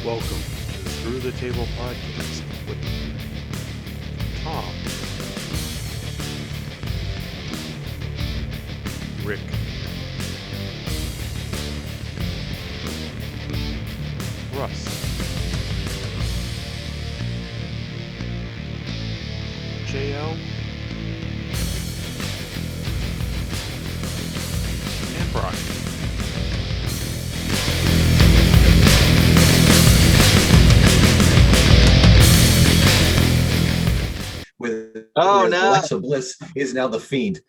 Welcome to the Through the Table podcast with Tom, Rick, Russ, JL, and Brian. With no. Alexa Bliss is now the Fiend,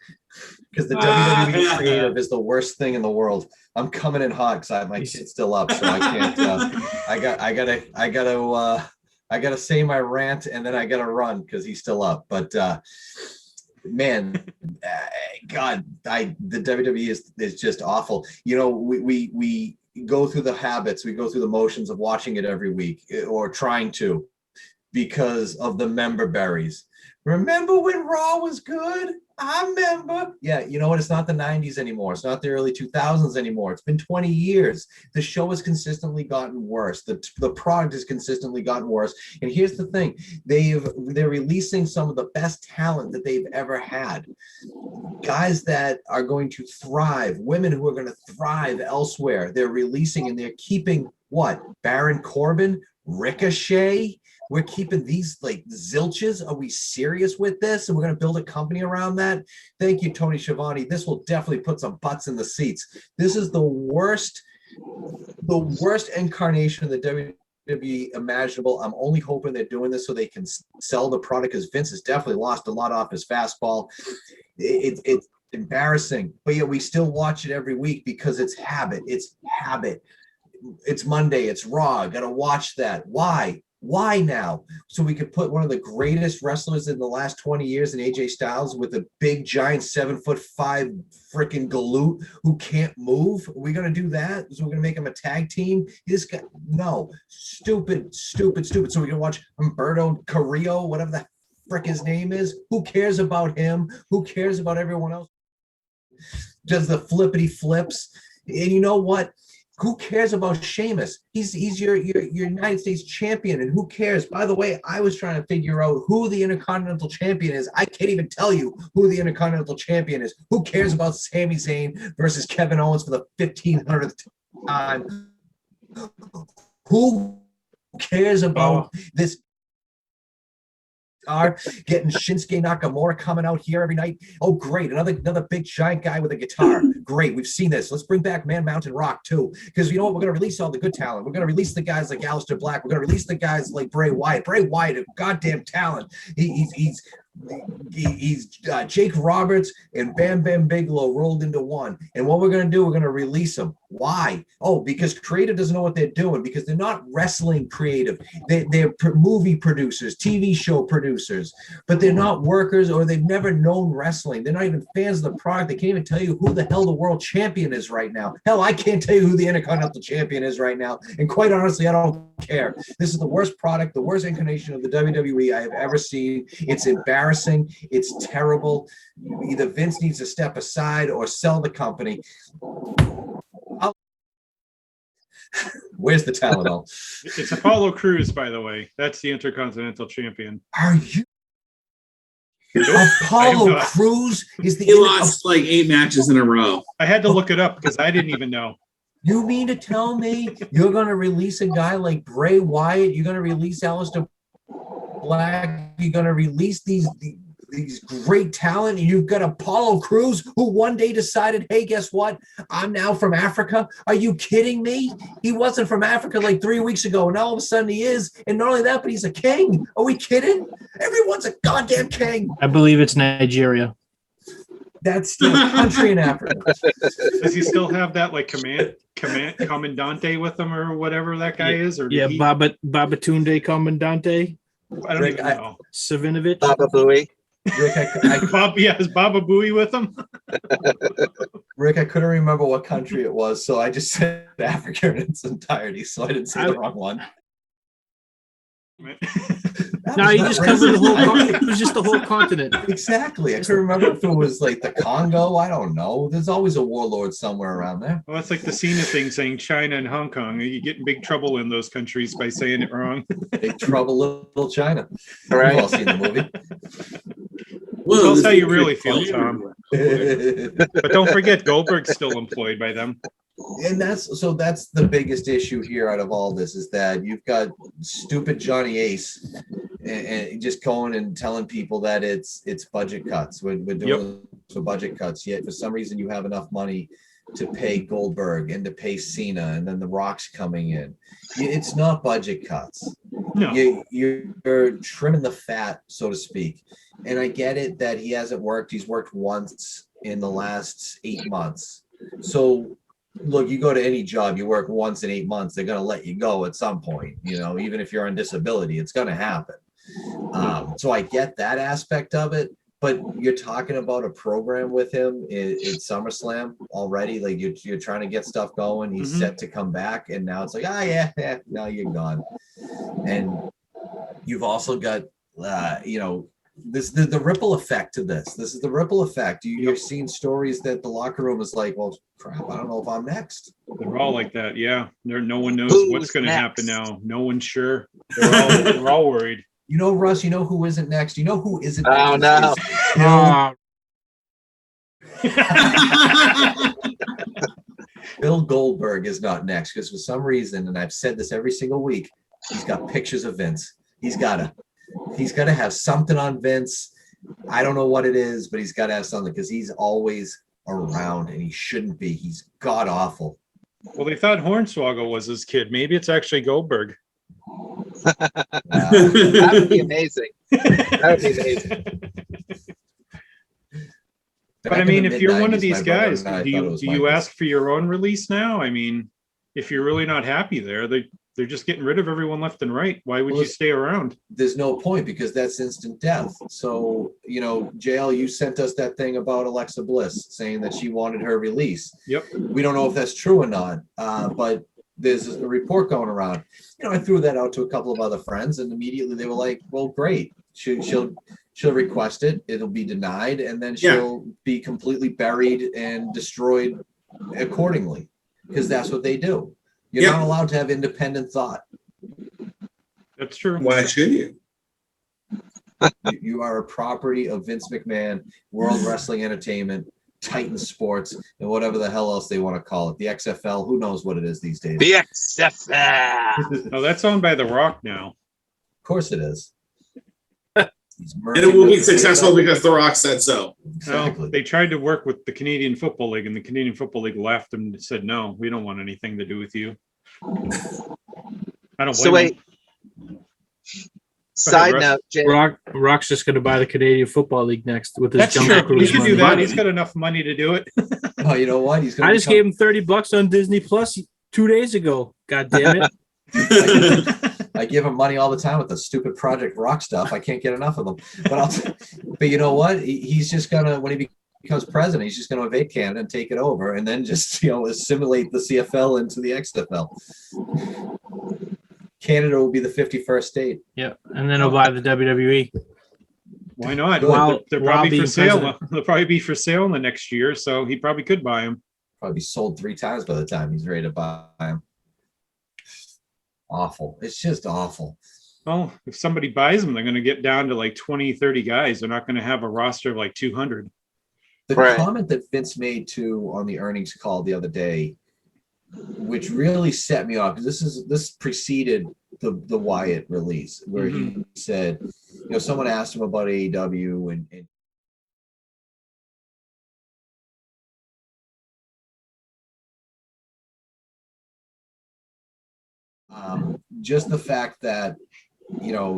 because the WWE creative is the worst thing in the world. I'm coming in hot because my kid's still up, so I can't. I gotta say my rant, and then I gotta run because he's still up. But man, God, the WWE is just awful. You know, we go through the habits, we go through the motions of watching it every week or trying to, because of the member berries. Remember when Raw was good? I remember. Yeah, you know what? It's not the 90s anymore. It's not the early 2000s anymore. It's been 20 years. The show has consistently gotten worse. The product has consistently gotten worse. And here's the thing. They're releasing some of the best talent that they've ever had. Guys that are going to thrive, women who are going to thrive elsewhere. They're releasing and they're keeping what? Baron Corbin, Ricochet. We're keeping these like zilches. Are we serious with this? And we're going to build a company around that? Thank you, Tony Schiavone. This will definitely put some butts in the seats. This is the worst incarnation of the WWE imaginable. I'm only hoping they're doing this so they can sell the product, because Vince has definitely lost a lot off his fastball. It's embarrassing, but yet we still watch it every week because it's habit. It's habit. It's Monday. It's Raw. Got to watch that. Why now? So we could put one of the greatest wrestlers in the last 20 years in AJ Styles with a big, giant 7'5" freaking galoot who can't move. Are we going to do that? So we're going to make him a tag team? This guy, no. Stupid. So we're going to watch Humberto Carrillo, whatever the frick his name is. Who cares about him? Who cares about everyone else? Does the flippity flips? And you know what? Who cares about Sheamus? He's your United States champion, and who cares? By the way, I was trying to figure out who the Intercontinental Champion is. I can't even tell you who the Intercontinental Champion is. Who cares about Sami Zayn versus Kevin Owens for the 1500th time? Who cares about this? Are getting Shinsuke Nakamura coming out here every night. Oh, great. Another big giant guy with a guitar. Great. We've seen this. Let's bring back Man Mountain Rock too. Because you know what? We're going to release all the good talent. We're going to release the guys like Aleister Black. We're going to release the guys like Bray Wyatt. Bray Wyatt, a goddamn talent. He's Jake Roberts and Bam Bam Bigelow rolled into one. And what we're going to do, we're going to release them. Why? Oh, because creative doesn't know what they're doing, because they're not wrestling creative. They're movie producers, TV show producers, but they're not workers, or they've never known wrestling. They're not even fans of the product. They can't even tell you who the hell the world champion is right now. Hell, I can't tell you who the Intercontinental Champion is right now. And quite honestly, I don't care. This is the worst product, the worst incarnation of the WWE I have ever seen. It's embarrassing. It's terrible. Either Vince needs to step aside or sell the company. Where's the Tylenol? It's Apollo Crews, by the way. That's the Intercontinental Champion. Are you? Apollo Crews is the. He lost like 8 matches in a row. I had to look it up because I didn't even know. You mean to tell me you're going to release a guy like Bray Wyatt? You're going to release Aleister Black? You're going to release these great talent, and you've got Apollo Crews, who one day decided, hey, guess what? I'm now from Africa. Are you kidding me? He wasn't from Africa like 3 weeks ago, and all of a sudden he is. And not only that, but he's a king. Are we kidding? Everyone's a goddamn king. I believe it's Nigeria. That's still a country in Africa. Does he still have that like Commandante with him, or whatever that guy is? Or Babatunde Commandante. I don't even know. Savinovich. Baba Booey. Rick, is Baba Booey with him? Rick, I couldn't remember what country it was, so I just said Africa in its entirety, so I didn't say the wrong one. No, you just covered the whole. It was just the whole continent. Exactly. I couldn't remember if it was like the Congo. I don't know. There's always a warlord somewhere around there. Well, that's like the Cena thing saying China and Hong Kong. You get in big trouble in those countries by saying it wrong. Big Trouble, Little China. Right. We've all seen the movie. Well, Tell us this how you is really pretty feel, fun. Tom. But don't forget, Goldberg's still employed by them. And that's the biggest issue here out of all this is that you've got stupid Johnny Ace and just going and telling people that it's budget cuts. We're doing this for budget cuts. Yet for some reason you have enough money to pay Goldberg and to pay Cena, and then The Rock's coming in. It's not budget cuts. No. You're trimming the fat, so to speak. And I get it that he hasn't worked. He's worked once in the last 8 months. So look, you go to any job, you work once in 8 months, they're going to let you go at some point, even if you're on disability, it's going to happen. So I get that aspect of it, but you're talking about a program with him in SummerSlam already. Like you're trying to get stuff going. He's set to come back. And now it's like, now you're gone. And you've also got, the ripple effect to this. This is the ripple effect. You're seeing stories that the locker room is like, well, crap, I don't know if I'm next. They're all like that. Yeah. No one knows Who's what's going to happen next? now. No one's sure. They're all worried. Russ, who isn't next? Who isn't Oh, next? no. Bill Goldberg is not next because for some reason, and I've said this every single week, he's got pictures of Vince. He's got to have something on Vince. I don't know what it is, but he's got to have something because he's always around and he shouldn't be. He's god awful. Well, they thought Hornswoggle was his kid. Maybe it's actually Goldberg. That would be amazing. That would be amazing. But I mean, if you're one of these guys, do you ask for your own release now? I mean, if you're really not happy there, they're just getting rid of everyone left and right. Why would you stay around? There's no point because that's instant death. So, JL, you sent us that thing about Alexa Bliss saying that she wanted her release. Yep. We don't know if that's true or not, but there's a report going around. I threw that out to a couple of other friends, and immediately they were like, well, great. She'll request it. It'll be denied, and then she'll be completely buried and destroyed accordingly because that's what they do. You're not allowed to have independent thought. That's true. Why should you? You are a property of Vince McMahon, World Wrestling Entertainment, Titan Sports, and whatever the hell else they want to call it. The XFL, who knows what it is these days. The XFL. No, that's owned by The Rock now. Of course it is. And it will be successful because The Rock said so. Exactly. Well, they tried to work with the Canadian Football League, and the Canadian Football League laughed and said, no, we don't want anything to do with you. I don't blame So wait. them. Side Russ. note, Jay. Rock's just going to buy the Canadian Football League next with his That's Jungle true. He Cruise can do money. that. He's got enough money to do it. Oh, you know what? I just gave him $30 on Disney Plus 2 days ago. God damn it. I give him money all the time with the stupid Project Rock stuff. I can't get enough of them. But you know what? He's just gonna, when he becomes president, he's just gonna invade Canada and take it over, and then just assimilate the CFL into the XFL. Canada will be the 51st state. Yeah, and then he'll buy the WWE. Why not? While- They're while probably being for sale. president. They'll probably be for sale in the next year, so he probably could buy them. Probably sold 3 times by the time he's ready to buy him. Awful. It's just awful. Well, if somebody buys them, they're going to get down to like 20, 30 guys. They're not going to have a roster of like 200. The Right. comment that Vince made too on the earnings call the other day, which really set me off, because this preceded the Wyatt release, where he said, someone asked him about AEW and just the fact that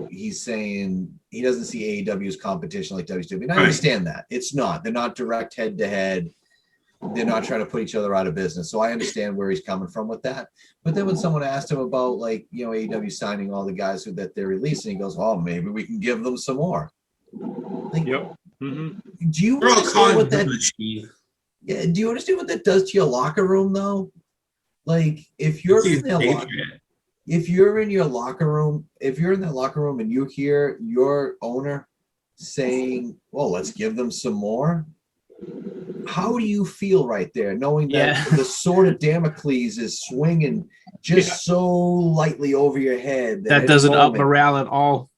he's saying he doesn't see AEW as competition like WWE. And I understand that. It's not. They're not direct head to head. They're not trying to put each other out of business. So I understand where he's coming from with that. But then when someone asked him about AEW signing all the guys that they're releasing, he goes, oh, maybe we can give them some more. Yep. Mm-hmm. Do you We're all understand calling what that? him the chief. Yeah. Do you understand what that does to your locker room though? Like if you're He's in their a locker, patriot. if you're in your locker room, if you're in that locker room and you hear your owner saying, well, let's give them some more. How do you feel right there, knowing that the sword of Damocles is swinging just so lightly over your head? That doesn't up morale at all.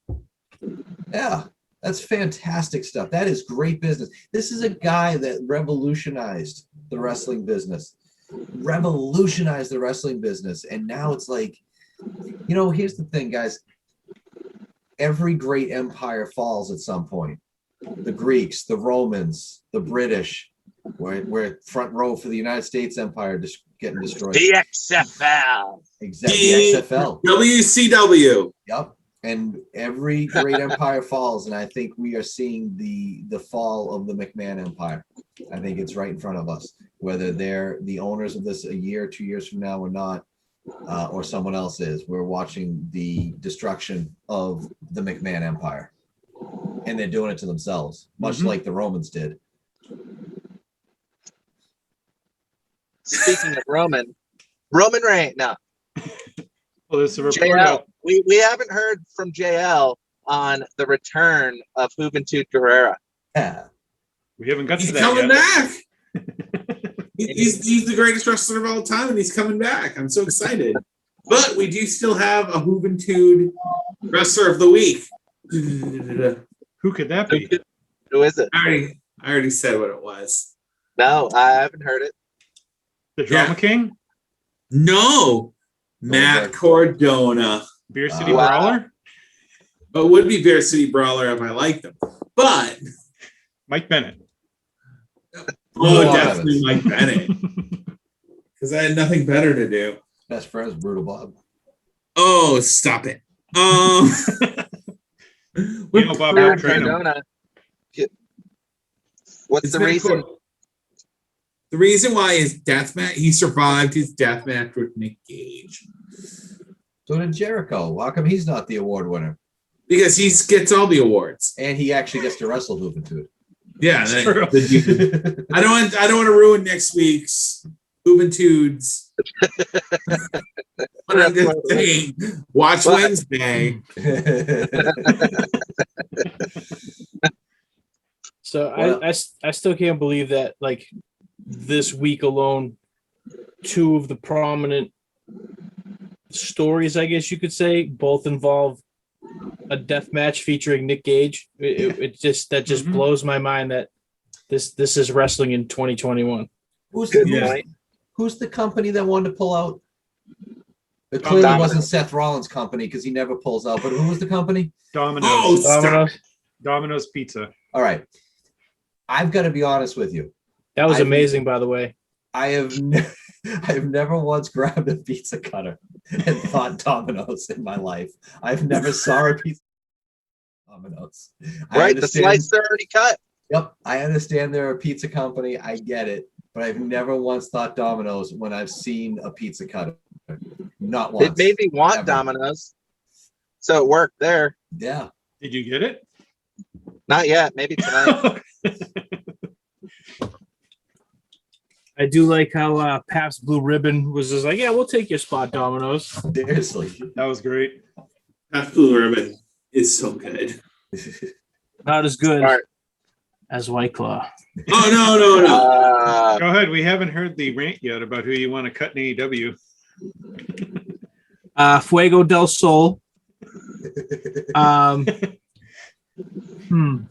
Yeah, that's fantastic stuff. That is great business. This is a guy that revolutionized the wrestling business. And now it's like, here's the thing, guys. Every great empire falls at some point. The Greeks, the Romans, the British, we're front row for the United States Empire just getting destroyed. The XFL. Exactly. The XFL. WCW. Yep. And every great empire falls, and I think we are seeing the fall of the McMahon Empire. I think it's right in front of us, whether they're the owners of this a year, 2 years from now or not, or someone else is. We're watching the destruction of the McMahon Empire, and they're doing it to themselves, much like the Romans did. Speaking of Roman Reigns, no. Well, there's a report JL, out. we haven't heard from JL on the return of Juventud Guerrera. Yeah. We haven't got to He's that coming yet. back. he's the greatest wrestler of all time, and he's coming back. I'm so excited. But we do still have a Juventud Wrestler of the Week. Who could that be? Who is it? I already said what it was. No, I haven't heard it. The Drama King? No, Matt Cardona. Beer City Wow. Brawler? But would be Bear City Brawler if I liked him. But Mike Bennett. definitely Mike Bennett. Because I had nothing better to do. Best friends, Brutal Bob. Oh, stop it. Bob helped train him. Cardona. What's It's the been reason? cool. The reason why is deathmatch. He survived his death match with Nick Gage. So did Jericho. How come he's not the award winner? Because he gets all the awards. And he actually gets to wrestle Juventud. Yeah, That's true. I don't want to ruin next week's Juventud's. But I'm just saying, watch Wednesday. So Well- I still can't believe that, like, this week alone, two of the prominent stories, I guess you could say, both involve a death match featuring Nick Gage. It just blows my mind that this is wrestling in 2021. Who's Yeah. who's the company that wanted to pull out? It clearly Domino's. wasn't Seth Rollins' company because he never pulls out. But who was the company? Domino's. Oh, stop. Domino's. Domino's Pizza. All right. I've got to be honest with you. That was I've- amazing, by the way. I have never once grabbed a pizza cutter and thought Domino's in my life. I've never saw a pizza Domino's. I Right, the understand- slice are already cut. Yep, I understand they're a pizza company. I get it, but I've never once thought Domino's when I've seen a pizza cutter. Not once. It made me want Ever. Domino's, so it worked there. Yeah. Did you get it? Not yet. Maybe tonight. I do like how Pabst Blue Ribbon was just like, yeah, we'll take your spot, Domino's. Seriously. That was great. That Blue Ribbon is so good. Not as good Smart. as White Claw. Oh, no. Go ahead. We haven't heard the rant yet about who you want to cut in AEW. Fuego del Sol.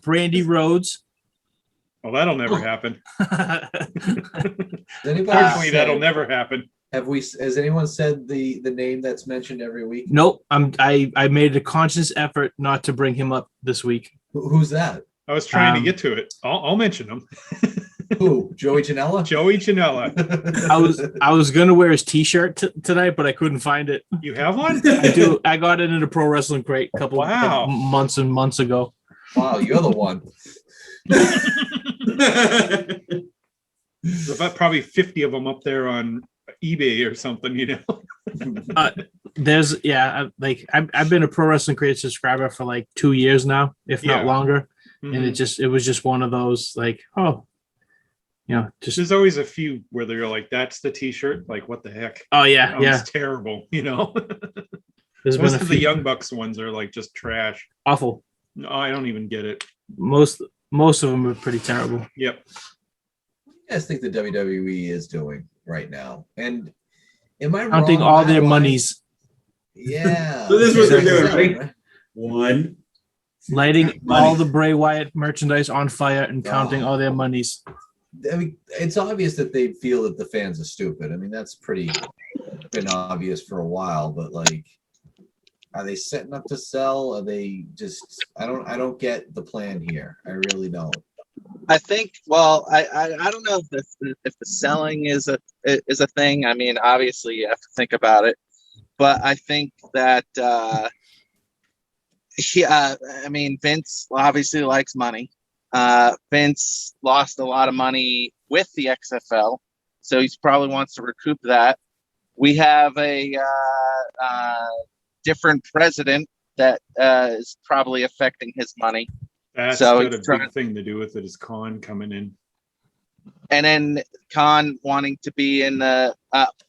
Brandy Rhodes. Well, that'll never happen. Has anybody Unfortunately, said- that'll never happen. Has anyone said the name that's mentioned every week? Nope. I made a conscious effort not to bring him up this week. Who's that? I was trying to get to it. I'll mention him. Who? Joey Janela? Joey Janela. I was gonna wear his T-shirt tonight, but I couldn't find it. You have one? I do. I got it in a pro wrestling crate a couple Wow. months and months ago. Wow, you're the one. There's about probably 50 of them up there on eBay or something, you know. I've been a pro wrestling crate subscriber for like 2 years now, if not Yeah. longer. Mhm. And it was just one of those like, oh, just There's always a few where they're like, that's the T-shirt. Like, what the heck? oh yeah, That yeah. was terrible, you know. There's been Most a of the few Young Bucks ones are like just trash. awful. No, I don't even get it. Most of them are pretty terrible. Yep. What do you guys think the WWE is doing right now? And am I Counting wrong all on their that? monies, Yeah. So this is what they're doing, Exactly. right? 1. lighting Money. all the Bray Wyatt merchandise on fire and counting Oh. all their monies. I mean, it's obvious that they feel that the fans are stupid. I mean, that's pretty been obvious for a while, but like, are they setting up to sell? Are they just? I don't get the plan here. I really don't. I think. Well, I don't know if the selling is a thing. I mean, obviously you have to think about it, but I think that I mean, Vince obviously likes money. Vince lost a lot of money with the XFL, so he probably wants to recoup that. We have a different president that is probably affecting his money. That's So got a it's trying- big thing to do with it. Is Khan coming in? And then Khan wanting to be in the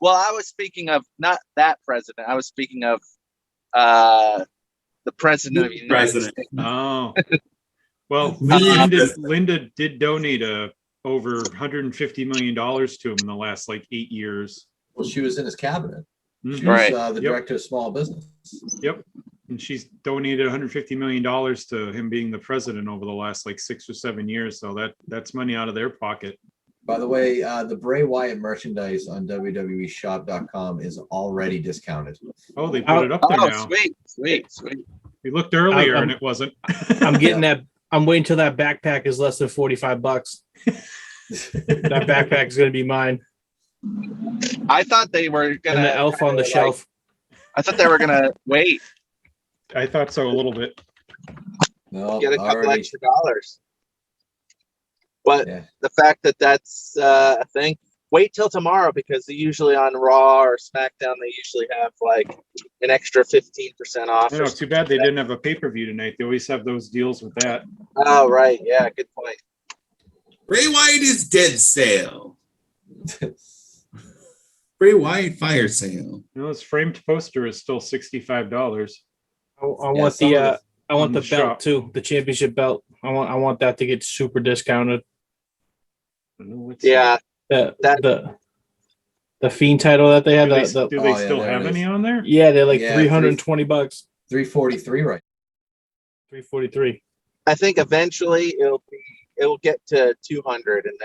well, I was speaking of not that president. I was speaking of the president of the United President. States. Oh, well, The- Linda did donate over $150 million to him in the last like 8 years. Well, she was in his cabinet. She Mhm. was Right. the Yep. director of small business. Yep. And she's donated $150 million to him being the president over the last like 6 or 7 years. So that's money out of their pocket. By the way, the Bray Wyatt merchandise on WWEshop.com is already discounted. Oh, they put it up there Oh, now. sweet. We looked earlier I'm- and it wasn't. I'm getting that. I'm waiting till that backpack is less than $45. That backpack is going to be mine. I thought they were gonna And the elf on the kinda, shelf. I thought they were gonna wait, I thought so a little bit. No, get a couple already. extra dollars. But Yeah. the fact that that's a thing, wait till tomorrow because they usually on Raw or SmackDown they usually have like an extra 15% off. I or know, too something bad they like that. didn't have a pay-per-view tonight. They always have those deals with that. Oh right, yeah, good point. Bray Wyatt is dead sale. Bray Wyatt fire sale. You know, his framed poster is still $65. I want Yeah, some the of I want on the the belt shop. too, the championship belt. I want that to get super discounted. I don't know what's Yeah, The Fiend title that they had. Do they, The do they Oh, yeah, still there have it any is. on there? yeah, they're like Yeah, $320. 343 right. 343. I think eventually it'll get to 200, and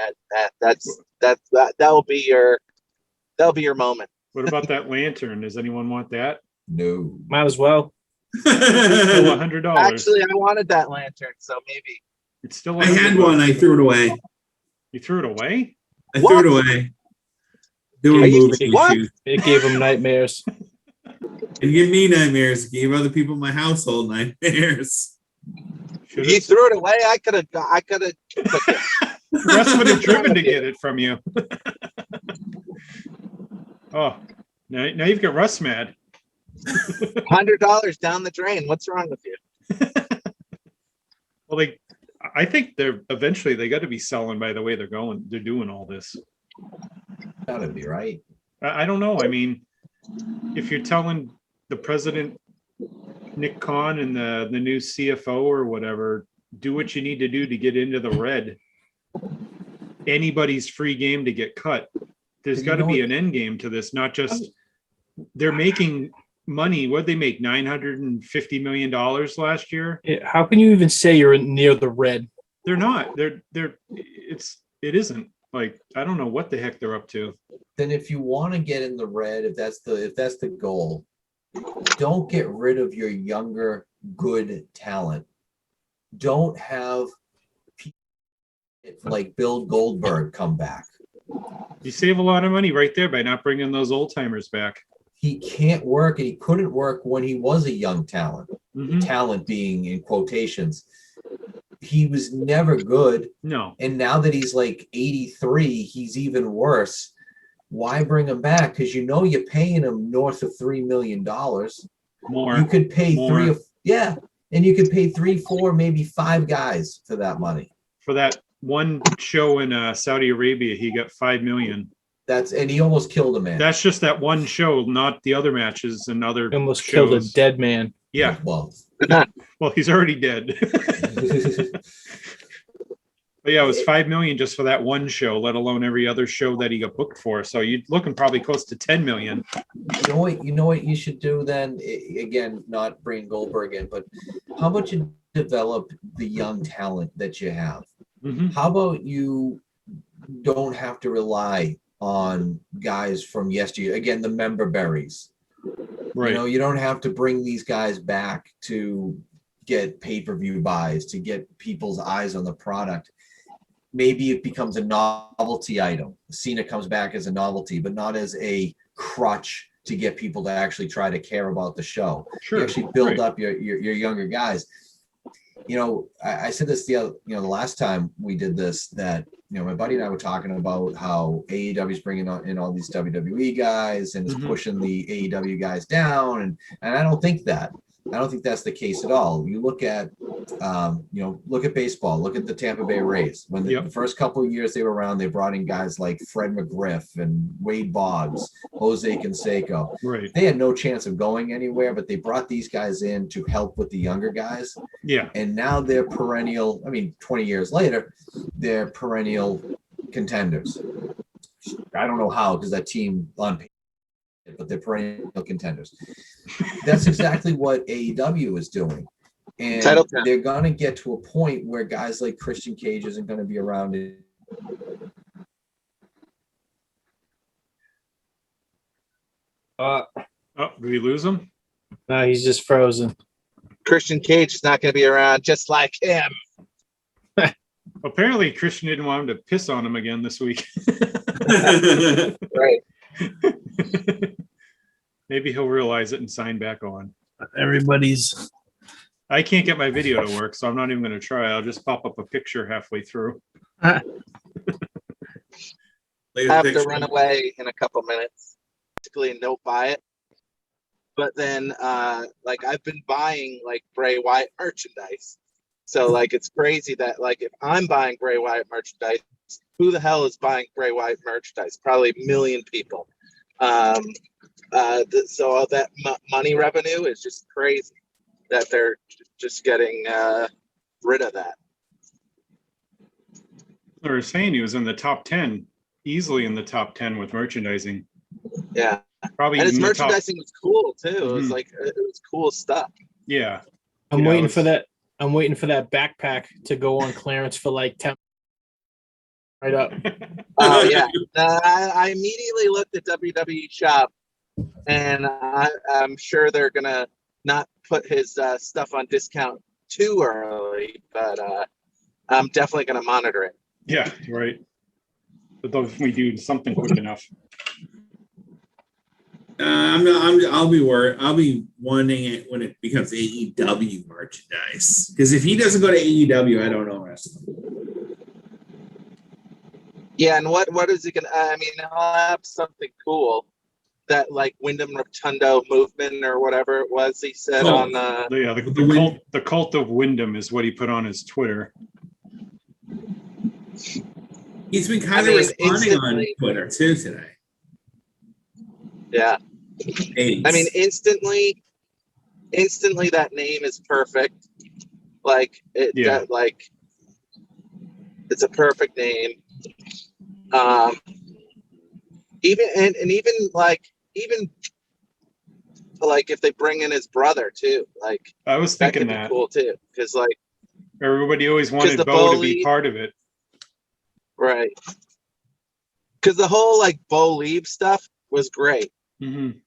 that will be your moment. What about that lantern? Does anyone want that? No. Might as well. It's still $100. Actually, I wanted that lantern, so maybe. It's still I had one. I threw it away. You threw it away? I What? threw it away. Doing Are you- moving what? issues. It gave them nightmares. It gave me nightmares. It gave other people in my household nightmares. Should You have threw it away. I could have. Russ would have driven to get it from you. Oh, now you've got Russ mad. $100 down the drain. What's wrong with you? Well, I think they're eventually they got to be selling by the way they're going. They're doing all this. Gotta be right. I don't know. I mean, if you're telling the president, Nick Khan, and the new CFO or whatever, do what you need to do to get into the red. Anybody's free game to get cut. There's You got to know be what- an end game to this, not just they're making money. What they make $950 million last year. How can you even say you're near the red? They're not. It isn't. Like, I don't know what the heck they're up to. Then if you want to get in the red, if that's the goal, don't get rid of your younger good talent. Don't have people like Bill Goldberg come back. You save a lot of money right there by not bringing those old timers back. He can't work, and he couldn't work when he was a young talent. Mhm. Talent being in quotations. He was never good. No, And now that he's like 83, he's even worse. Why bring him back? Because you're paying him north of $3 million. more. You could pay more. and you could pay 3, 4, maybe 5 guys for that money. For that one show in Saudi Arabia, he got $5 million. and he almost killed a man. That's just that one show, not the other matches and other He almost shows. killed a dead man. Yeah. Well, Well, he's already dead. But yeah, it was 5 million just for that one show, let alone every other show that he got booked for. So you're looking probably close to 10 million. You know what you should do then? Again, not bring Goldberg in, but how about you develop the young talent that you have? Mhm. How about you don't have to rely on guys from yesteryear? Again, the member berries. Right. You know, you don't have to bring these guys back to get pay-per-view buys, to get people's eyes on the product. Maybe it becomes a novelty item. Cena comes back as a novelty, but not as a crutch to get people to actually try to care about the show. Sure. You actually build Right. up your younger guys. You know, I said this the last time we did this, that, you know, my buddy and I were talking about how AEW is bringing in all these WWE guys and is Mhm. pushing the AEW guys down. And I don't think that's the case at all. You look at, look at baseball, look at the Tampa Bay Rays. When the first couple of years they were around, they brought in guys like Fred McGriff and Wade Boggs, Jose Canseco. Right. They had no chance of going anywhere, but they brought these guys in to help with the younger guys. Yeah. And now they're perennial. I mean, 20 years later, they're perennial contenders. I don't know how, because that team on paper, but they're perennial contenders. That's exactly what AEW is doing. And they're going to get to a point where guys like Christian Cage isn't going to be around. Oh, did we lose him? No, he's just frozen. Christian Cage is not going to be around, just like him. Apparently, Christian didn't want him to piss on him again this week. Right. Maybe he'll realize it and sign back on. Everybody's. I can't get my video to work, so I'm not even going to try. I'll just pop up a picture halfway through. I have to run away in a couple minutes. Basically, no buy it. But then, like, I've been buying like Bray Wyatt merchandise. So, like, it's crazy that, like, if I'm buying Bray Wyatt merchandise, who the hell is buying Bray Wyatt merchandise? Probably a million people. So all that money revenue is just crazy that they're just getting rid of that. They were saying he was in the top 10, easily in the top 10 with merchandising. Yeah. Probably. And his in the merchandising was cool too. Mm-hmm. It was like, it was cool stuff. Yeah. I'm waiting for that. I'm waiting for that backpack to go on clearance for like 10. Right up. Oh yeah. I immediately looked at WWE shop, and I'm sure they're gonna not put his stuff on discount too early, but I'm definitely gonna monitor it. Yeah, right. But those we do something quick enough. I'll be wanting it when it becomes AEW merchandise. Because if he doesn't go to AEW, I don't know wrestling. Yeah, and what is he gonna? I mean, I'll have something cool that like Wyndham Rotundo movement or whatever it was. He said on the cult of Wyndham is what he put on his Twitter. He's been kind of responding on Twitter too today. Yeah. I mean, instantly that name is perfect. Like it, like it's a perfect name. Even if they bring in his brother too, like I was thinking that could be cool too, because like everybody always wanted Bo to be part of it, right? Because the whole like Bo Leave stuff was great. Mm-hmm.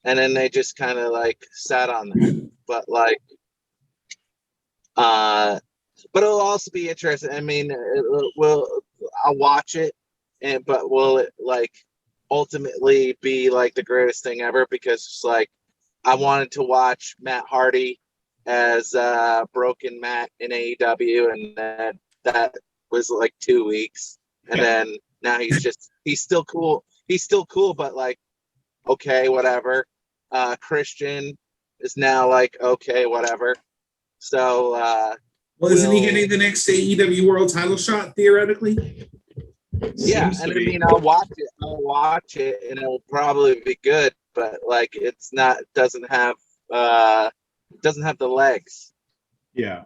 And then they just kind of like sat on that, but like, but it'll also be interesting. I mean, I'll watch it, but will it like ultimately be like the greatest thing ever? Because it's like I wanted to watch Matt Hardy as Broken Matt in AEW, and then that was like 2 weeks, and then now he's still cool. He's still cool, but like, okay, whatever. Christian is now like, okay, whatever. So, well, isn't he getting the next AEW World Title shot theoretically? Yeah, Seems to and I be. mean, I'll watch it, and it'll probably be good, but like, it's not, doesn't have the legs. Yeah.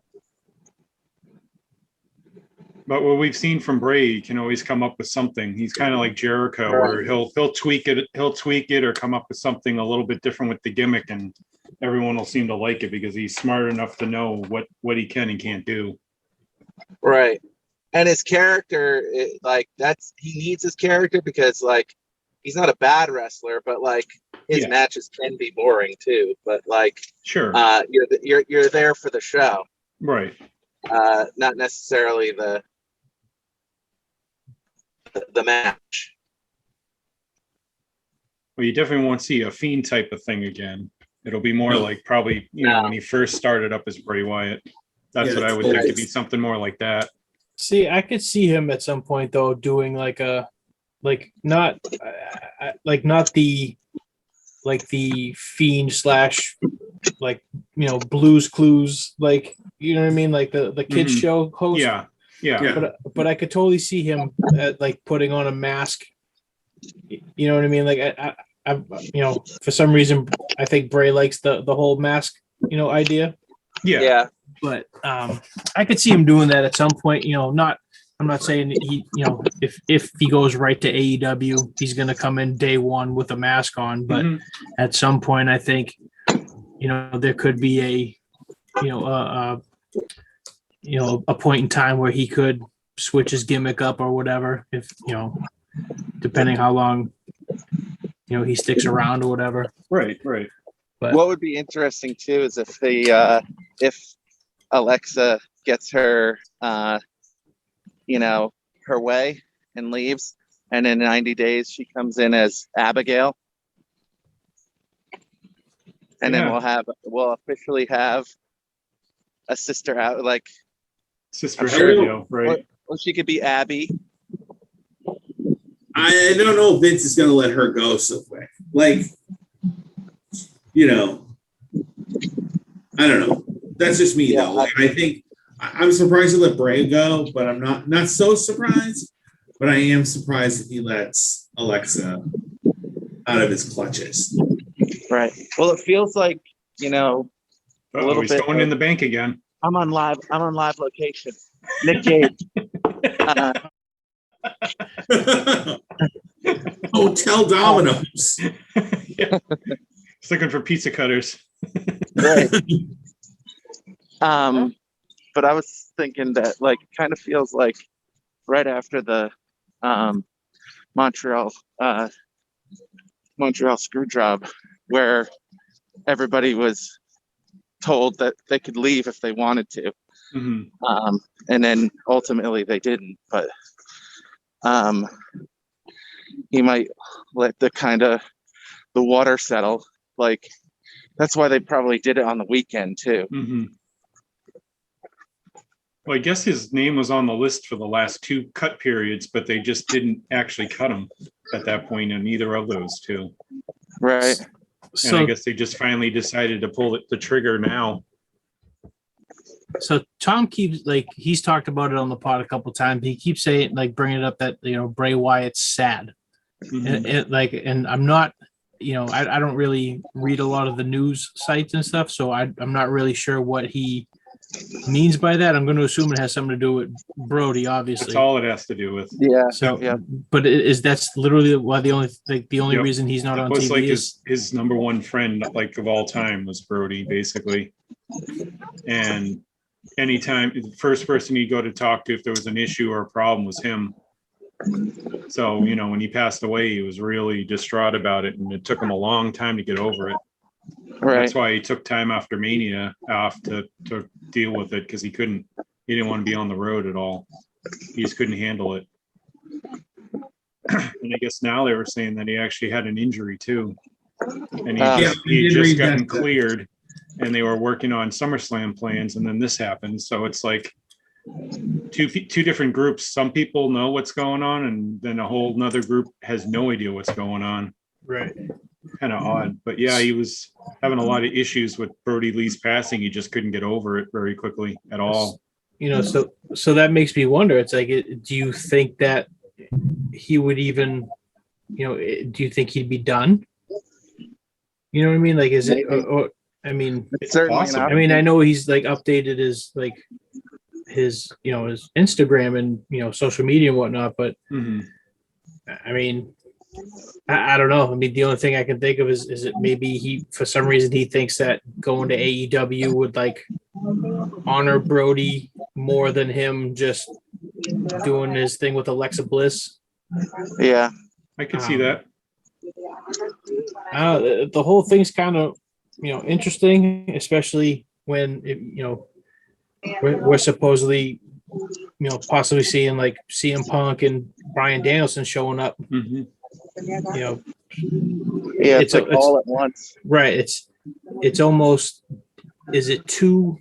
But what we've seen from Bray, he can always come up with something. He's kind of like Jericho, where he'll tweak it or come up with something a little bit different with the gimmick, and everyone will seem to like it because he's smart enough to know what he can and can't do. Right. And his character, he needs his character because like he's not a bad wrestler, but like his matches can be boring too. But like, sure, you're there for the show, right? Not necessarily the match. Well, you definitely won't see a Fiend type of thing again. It'll be more like probably when he first started up as Bray Wyatt. That's what I would think. It'd be something more like that. See, I could see him at some point though doing like not the Fiend slash like Blues Clues, like you know what I mean, like the kids show host. Yeah. But I could totally see him like putting on a mask. You know what I mean? Like I for some reason I think Bray likes the whole mask idea. Yeah. But I could see him doing that at some point. I'm not saying that he, if he goes right to AEW, he's going to come in day one with a mask on. But at some point, I think, there could be a point in time where he could switch his gimmick up or whatever. If depending how long, he sticks around or whatever. Right. But what would be interesting too is if Alexa gets her, her way and leaves, and in 90 days she comes in as Abigail, and then we'll officially have a sister out, like Sister Abigail, right? Or she could be Abby. I don't know if Vince is going to let her go so quick. Like, I don't know. That's just me, though. Like, I think I'm surprised he let Bray go, but I'm not so surprised. But I am surprised that he lets Alexa out of his clutches. Right. Well, it feels like a little he's bit. going in the bank again. I'm on live location. Nick Gage. Hotel Dominos. Yeah. He's looking for pizza cutters. Right. But I was thinking that like it kind of feels like right after the Montreal screw job, where everybody was told that they could leave if they wanted to, and then ultimately they didn't. But he might let the water settle. Like that's why they probably did it on the weekend too. Well, I guess his name was on the list for the last two cut periods, but they just didn't actually cut him at that point in either of those two. Right. And I guess they just finally decided to pull the trigger now. So Tom keeps he's talked about it on the pod a couple of times. He keeps saying bringing it up that Bray Wyatt's sad, and I'm not. I don't really read a lot of the news sites and stuff, so I'm not really sure what he means by that. I'm going to assume it has something to do with Brody, obviously. That's all it has to do with. Yeah. So, but that's literally why the only reason he's not on was TV his number one friend, of all time, was Brody, basically. And anytime the first person he'd go to talk to if there was an issue or a problem was him. So, when he passed away, he was really distraught about it, and it took him a long time to get over it. Right. That's why he took time after Mania off to deal with it, because he didn't want to be on the road at all. He just couldn't handle it. And I guess now they were saying that he actually had an injury too. And he just gotten cleared, and they were working on SummerSlam plans, and then this happened. So it's like two different groups. Some people know what's going on, and then a whole nother group has no idea what's going on. Right. Kind of odd, but yeah, he was having a lot of issues with Brody Lee's passing. He just couldn't get over it very quickly at all. So that makes me wonder. It's like, do you think that he would even, do you think he'd be done? You know what I mean? Like, is it? Or, I mean, It's certainly possible. not. I mean, I know he's like updated his his Instagram and social media and whatnot, but I mean, I don't know. I mean, the only thing I can think of is it maybe he, for some reason, he thinks that going to AEW would like honor Brody more than him just doing his thing with Alexa Bliss. Yeah. I could see that. The whole thing's kind of interesting, especially when we're supposedly possibly seeing like CM Punk and Bryan Danielson showing up. Yeah, it's like all at once. Right. It's almost, is it too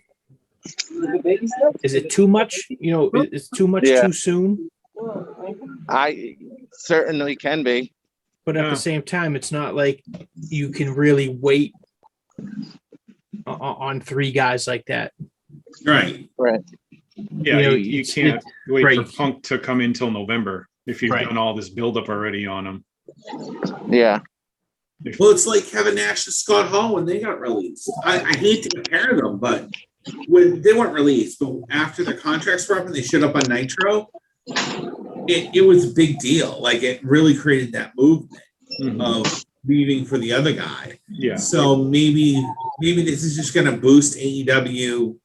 much? It's too much too soon. I certainly can be. But at the same time, it's not like you can really wait on three guys like that. Right. Yeah, you can't wait for Punk to come in till November if you've done all this buildup already on him. Yeah. Well, it's like Kevin Nash and Scott Hall when they got released. I hate to compare them, but when they weren't released, but after the contracts were up and they showed up on Nitro, it was a big deal. Like, it really created that movement of leaving for the other guy. Yeah. So maybe this is just going to boost AEW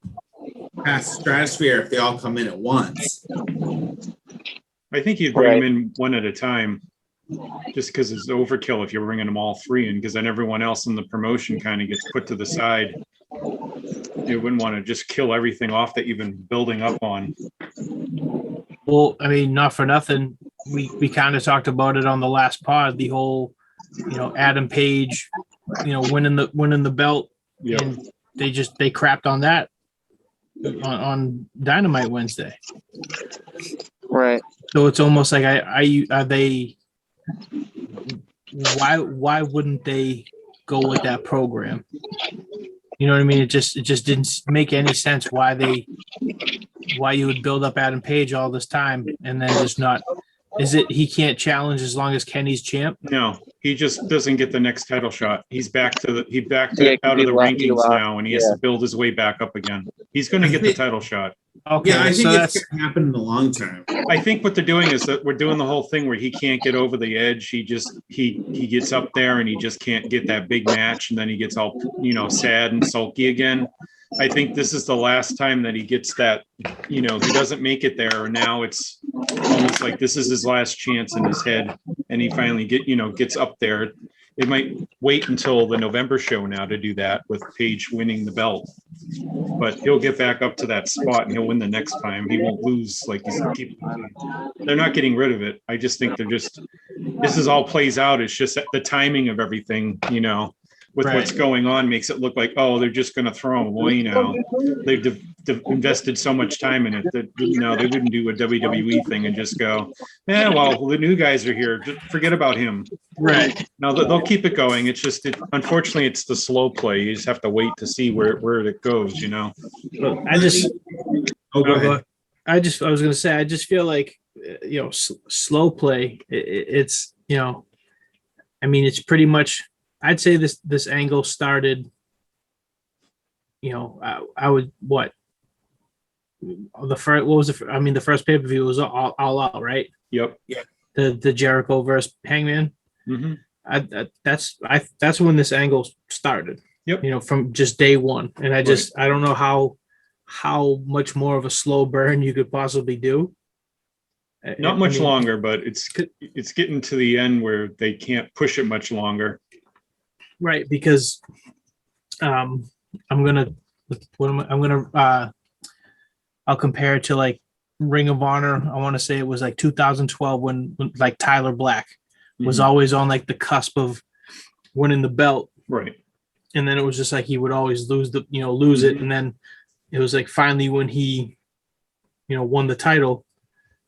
past the stratosphere if they all come in at once. I think you'd bring them in one at a time, just because it's overkill if you're bringing them all three in, because then everyone else in the promotion kind of gets put to the side. You wouldn't want to just kill everything off that you've been building up on. Well, I mean, not for nothing. We kind of talked about it on the last pod, the whole, Adam Page, winning the belt. Yep. And they crapped on that on Dynamite Wednesday. Right. So it's almost like why wouldn't they go with that program? You know what I mean? It just didn't make any sense why you would build up Adam Page all this time and then just not. Is it he can't challenge as long as Kenny's champ? No, he just doesn't get the next title shot. He's backed out of the rankings now, and he has to build his way back up again. He's going to get the title shot. Okay, yeah, I think it's going to happen in the long term. I think what they're doing is that we're doing the whole thing where he can't get over the edge. He gets up there and he just can't get that big match, and then he gets all sad and sulky again. I think this is the last time that he gets that. He doesn't make it there, and now it's almost like this is his last chance in his head, and he finally gets up there. It might wait until the November show now to do that with Page winning the belt, but he'll get back up to that spot and he'll win the next time. He won't lose they're not getting rid of it. I just think this is all plays out. It's just the timing of everything, with what's going on makes it look like, oh, they're just going to throw him away now. They've invested so much time in it that they wouldn't do a WWE thing and just go, well, the new guys are here. Just forget about him. Right. Now they'll keep it going. It's just, unfortunately, it's the slow play. You just have to wait to see where it goes. I was going to say, I just feel like, slow play. It's, it's pretty much. I'd say this angle started, I would the first pay-per-view was all out, right? Yep. Yeah. The Jericho versus Hangman. Mm-hmm. That's when this angle started. Yep. From just day one. And I don't know how much more of a slow burn you could possibly do. Not much longer, but it's getting to the end where they can't push it much longer. Right, because I'll compare it to like Ring of Honor. I want to say it was like 2012 when like Tyler Black was always on like the cusp of winning the belt. Right. And then it was just like he would always lose it. And then it was like finally when he, won the title,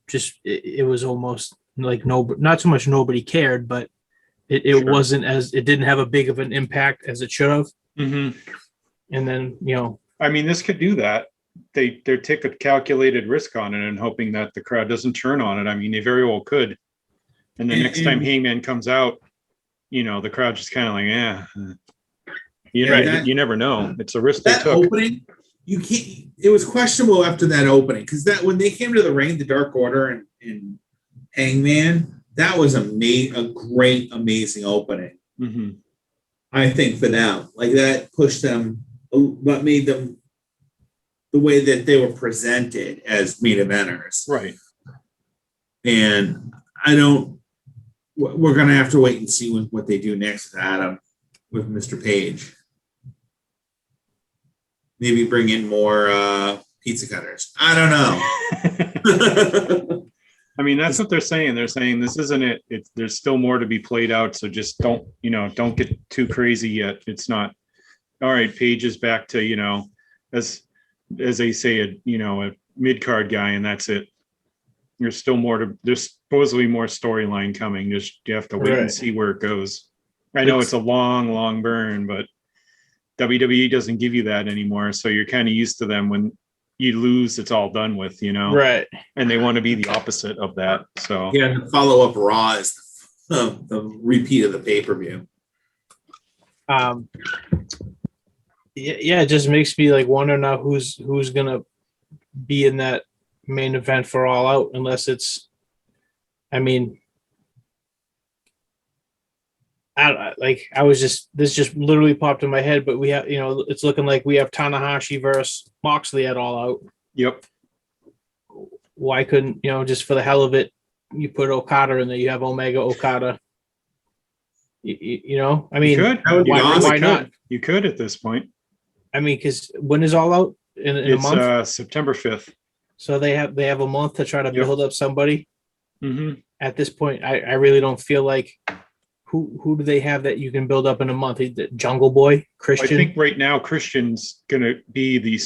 just it was almost like not so much nobody cared, but it wasn't it didn't have a big of an impact as it should have. Mm-hmm. And then, this could do that. They take a calculated risk on it and hoping that the crowd doesn't turn on it. They very well could. And the next time Hangman comes out, the crowd just kind of like, yeah. You never know. It's a risk they that took. opening, you can't. It was questionable after that opening because that when they came to the ring, the Dark Order and Hangman, that was a great, amazing opening. Mm-hmm. I think for them, like that pushed them, but made them the way that they were presented as main eventers, right? And we're gonna have to wait and see what they do next with Adam, with Mr. Page. Maybe bring in more pizza cutters. I don't know. I mean, that's what they're saying. They're saying this isn't it. There's still more to be played out. So just don't get too crazy yet. It's not all right. Page is back to, as they say, a mid-card guy, and that's it. There's supposedly more storyline coming. Just you have to wait and see where it goes. I know it's a long, long burn, but WWE doesn't give you that anymore. So you're kind of used to them when you lose, it's all done with, Right. And they want to be the opposite of that. So yeah, the follow-up Raw is the repeat of the pay-per-view. Yeah, it just makes me like wonder now who's gonna be in that main event for All Out, unless it's, I mean, this just literally popped in my head, but we have, it's looking like we have Tanahashi versus Moxley at All Out. Yep. Why couldn't, just for the hell of it, you put Okada in there, you have Omega Okada. I mean, you could. Why not? You could at this point. I mean, because when is All Out? In a month? September 5th. So they have a month to try to build up somebody. Mm-hmm. At this point, I really don't feel like who do they have that you can build up in a month? Jungle Boy, Christian. I think right now Christian's gonna be the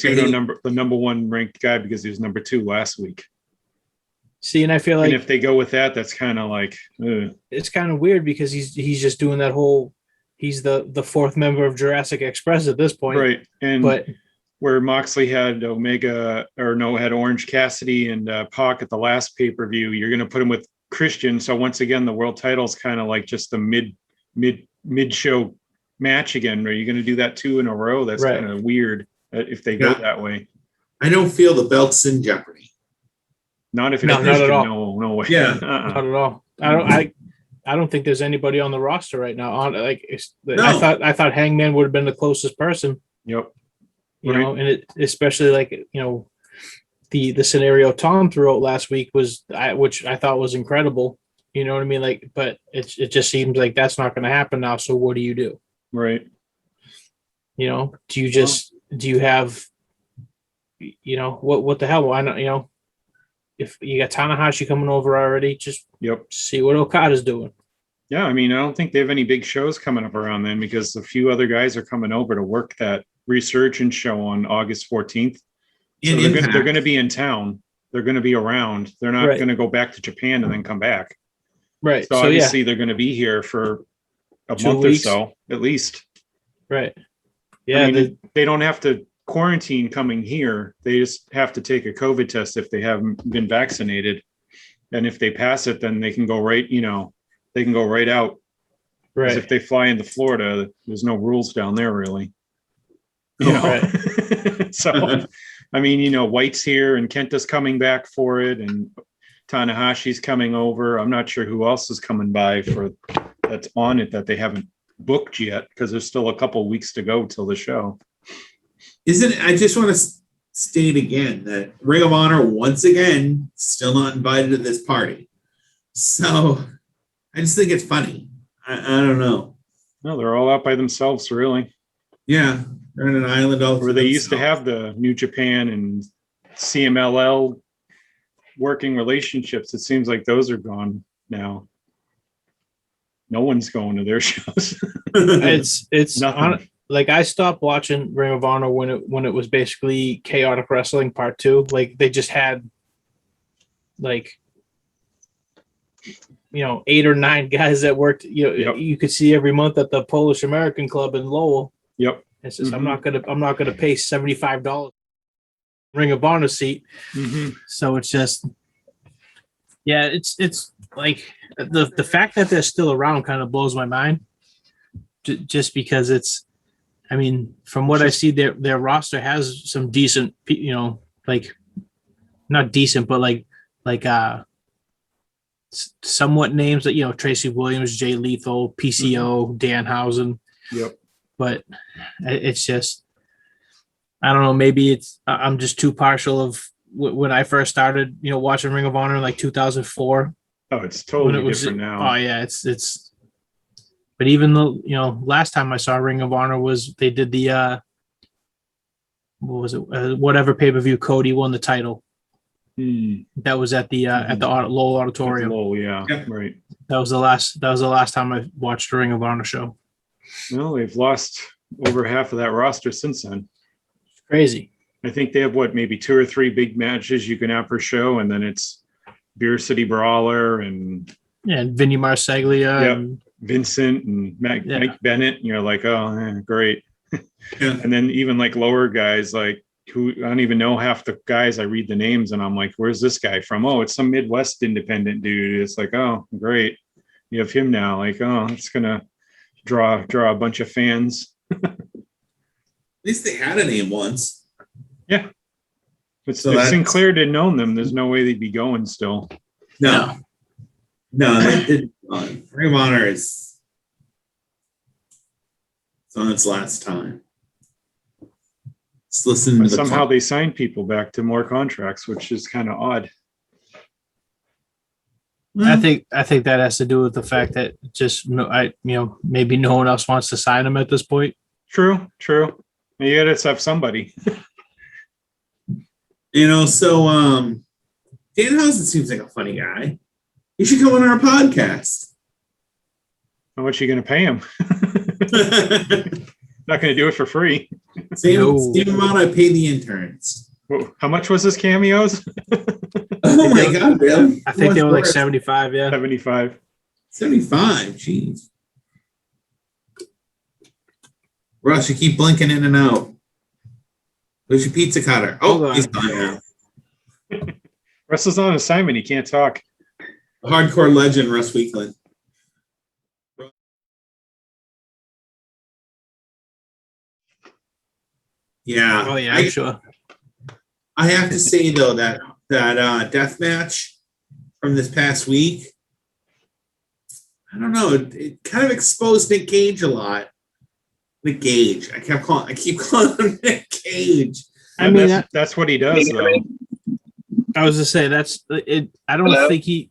number one ranked guy because he was number 2 last week. See, and I feel like, and if they go with that, that's kind of like it's kind of weird because he's just doing that whole. He's the 4th member of Jurassic Express at this point, right? But where Moxley had had Orange Cassidy and Pac at the last pay-per-view, you're going to put him with Christian. So once again, the world title's kind of like just a mid show match again. Are you going to do that 2 in a row? That's kind of weird if they go that way. I don't feel the belt's in jeopardy. Not if it's not at all. No way. Yeah, not at all. I don't think there's anybody on the roster right now. I thought Hangman would have been the closest person. Yep. And it especially the scenario Tom threw out last week which I thought was incredible. You know what I mean? But it just seems like that's not going to happen now. So what do you do? Right. Do you have, what the hell? Why not? If you got Tanahashi coming over already, just see what Okada's doing. Yeah, I mean, I don't think they have any big shows coming up around then because a few other guys are coming over to work that Resurgence show on August 14th. So they're going to be in town. They're going to be around. They're not going to go back to Japan and then come back. Right. So obviously they're going to be here for a month or so, at least. Right. Yeah. I mean, they don't have to quarantine coming here. They just have to take a COVID test if they haven't been vaccinated. And if they pass it, then they can go right out. Right. If they fly into Florida, there's no rules down there really. Right. So, I mean, White's here and Kenta's coming back for it and Tanahashi's coming over. I'm not sure who else is coming by that's on it that they haven't booked yet because there's still a couple of weeks to go till the show. I just want to state again that Ring of Honor, once again, still not invited to this party. So I just think it's funny. I don't know. No, they're all out by themselves, really. Yeah, they're in an island all where they used to have the New Japan and CMLL working relationships. It seems like those are gone now. No one's going to their shows. It's nothing. I stopped watching Ring of Honor when it was basically Chaotic Wrestling Part 2. They just had 8 or 9 guys that worked. You could see every month at the Polish American Club in Lowell. Yep. It's just I'm not gonna pay $75 Ring of Honor seat. Mm-hmm. So it's just it's like the fact that they're still around kind of blows my mind. Just because it's, I mean, from what I see, their roster has some decent, like not decent, but like somewhat names that Tracy Williams, Jay Lethal, PCO, Danhausen. Yep. But it's just, I don't know. Maybe I'm just too partial of when I first started, watching Ring of Honor in like 2004. Oh, it's totally different now. Oh yeah, it's. But even though last time I saw Ring of Honor was they did the what was it? Whatever pay-per-view Cody won the title. That was at the Lowell Auditorium. Lowell, yeah, right. That was the last time I watched a Ring of Honor show. Well, they've lost over half of that roster since then. It's crazy. I think they have maybe 2 or 3 big matches you can have per show, and then it's Beer City Brawler and Vinny Marseglia. Yep. And Vincent and Mike Bennett, and you're like, oh, great. And then even like lower guys, like who I don't even know half the guys. I read the names and I'm like, where's this guy from? Oh, it's some Midwest independent dude. It's like, oh, great. You have him now. Like, oh, it's gonna draw a bunch of fans. At least they had a name once. Yeah. But so if Sinclair didn't own them, there's no way they'd be going still. No, they did. Ring of Honor it's on its last time. Just listen to somehow they signed people back to more contracts, which is kind of odd. I think that has to do with the fact that just maybe no one else wants to sign them at this point. True. You gotta have somebody. So Danhausen seems like a funny guy. You should come on our podcast. How much are you going to pay him? Not going to do it for free. Same amount I pay the interns. How much was his cameos? Oh my God, Bill. I think they were like 75, yeah. 75. 75, jeez. Russ, you keep blinking in and out. Where's your pizza cutter? Oh, he's gone now. Russ is on assignment. He can't talk. Hardcore legend, Russ Weekland. Yeah. Oh yeah, I'm sure. I have to say though that death match from this past week, I don't know, it kind of exposed Nick Gage a lot. Nick Gage. I keep calling him Nick Gage. I mean that's what he does though. I was to say that's it. I don't think he.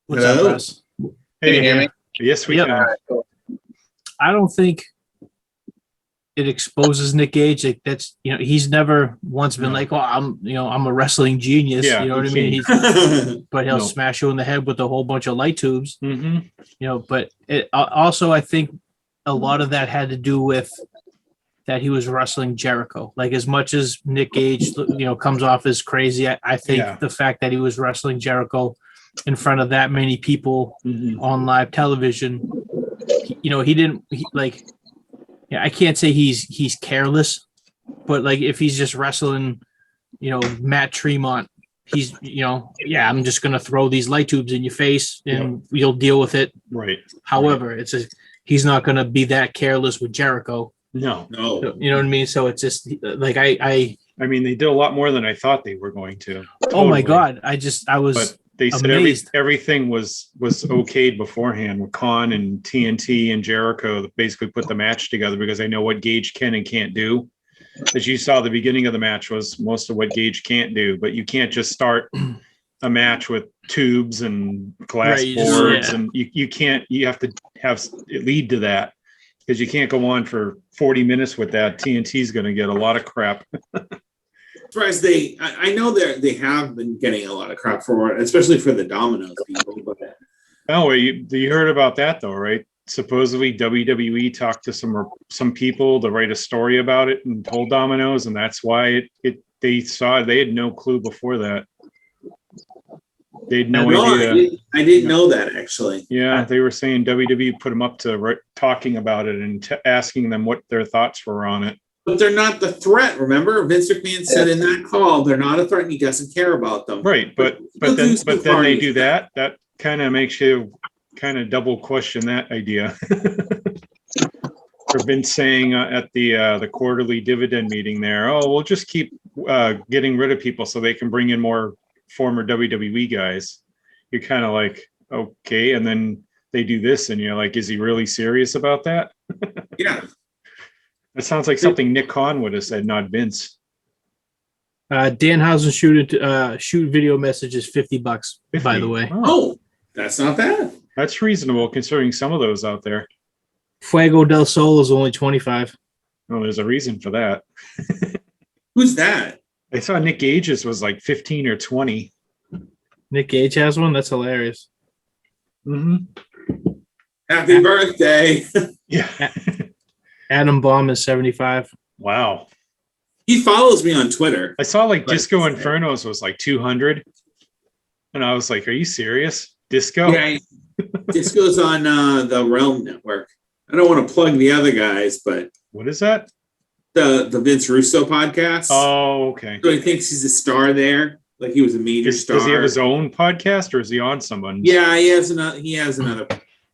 What's Hello? up, Russ? Hey, Can you hear me? Yes, we Yep. can. All right, cool. I don't think it exposes Nick Gage. Like that's he's never once been like, oh, I'm a wrestling genius. Yeah, you know what I mean? But he'll smash you in the head with a whole bunch of light tubes. Mm-hmm. But it also I think a lot of that had to do with that he was wrestling Jericho. Like as much as Nick Gage, comes off as crazy, I think the fact that he was wrestling Jericho in front of that many people on live television, he didn't I can't say he's careless, but like if he's just wrestling, Matt Tremont, he's, I'm just going to throw these light tubes in your face and you'll deal with it. Right. However, he's not going to be that careless with Jericho. No. You know what I mean? So it's just like, I mean, they did a lot more than I thought they were going to. Oh my God. I was but they said everything was okayed beforehand with Khan and TNT and Jericho that basically put the match together because they know what Gage can and can't do. As you saw, the beginning of the match was most of what Gage can't do, but you can't just start a match with tubes and glass boards and you can't, you have to have it lead to that because you can't go on for 40 minutes with that. TNT is going to get a lot of crap. Surprised I know they have been getting a lot of crap for it, especially for the Dominos people. But oh, you heard about that though, right? Supposedly WWE talked to some people to write a story about it and told Dominos, and that's why they had no clue before that. They had no idea. I didn't know that actually. Yeah, they were saying WWE put them up to talking about it and asking them what their thoughts were on it. But they're not the threat. Remember, Vince McMahon said in that call, they're not a threat, and he doesn't care about them. Right, but then they do that. kind of makes you kind of double question that idea. Or Vince saying at the quarterly dividend meeting there, oh, we'll just keep getting rid of people so they can bring in more former WWE guys. You're kind of like, okay, and then they do this, and you're like, is he really serious about that? Yeah. That sounds like something Nick Khan would have said, not Vince. Danhausen shoot video message is $50, 50. By the way. Oh, that's not bad. That's reasonable considering some of those out there. Fuego del Sol is only 25. Oh, there's a reason for that. Who's that? I saw Nick Gage's was like 15 or 20. Nick Gage has one? That's hilarious. Mm-hmm. Happy birthday. Yeah. Adam Baum is 75. Wow. He follows me on Twitter. I saw like Disco Infernos was like 200. And I was like, are you serious? Disco? Yeah, Disco's on the Realm Network. I don't want to plug the other guys, but what is that? The Vince Russo podcast. Oh, okay. So he thinks he's a star there, like he was a major star. Does he have his own podcast, or is he on someone's? Yeah, he has another.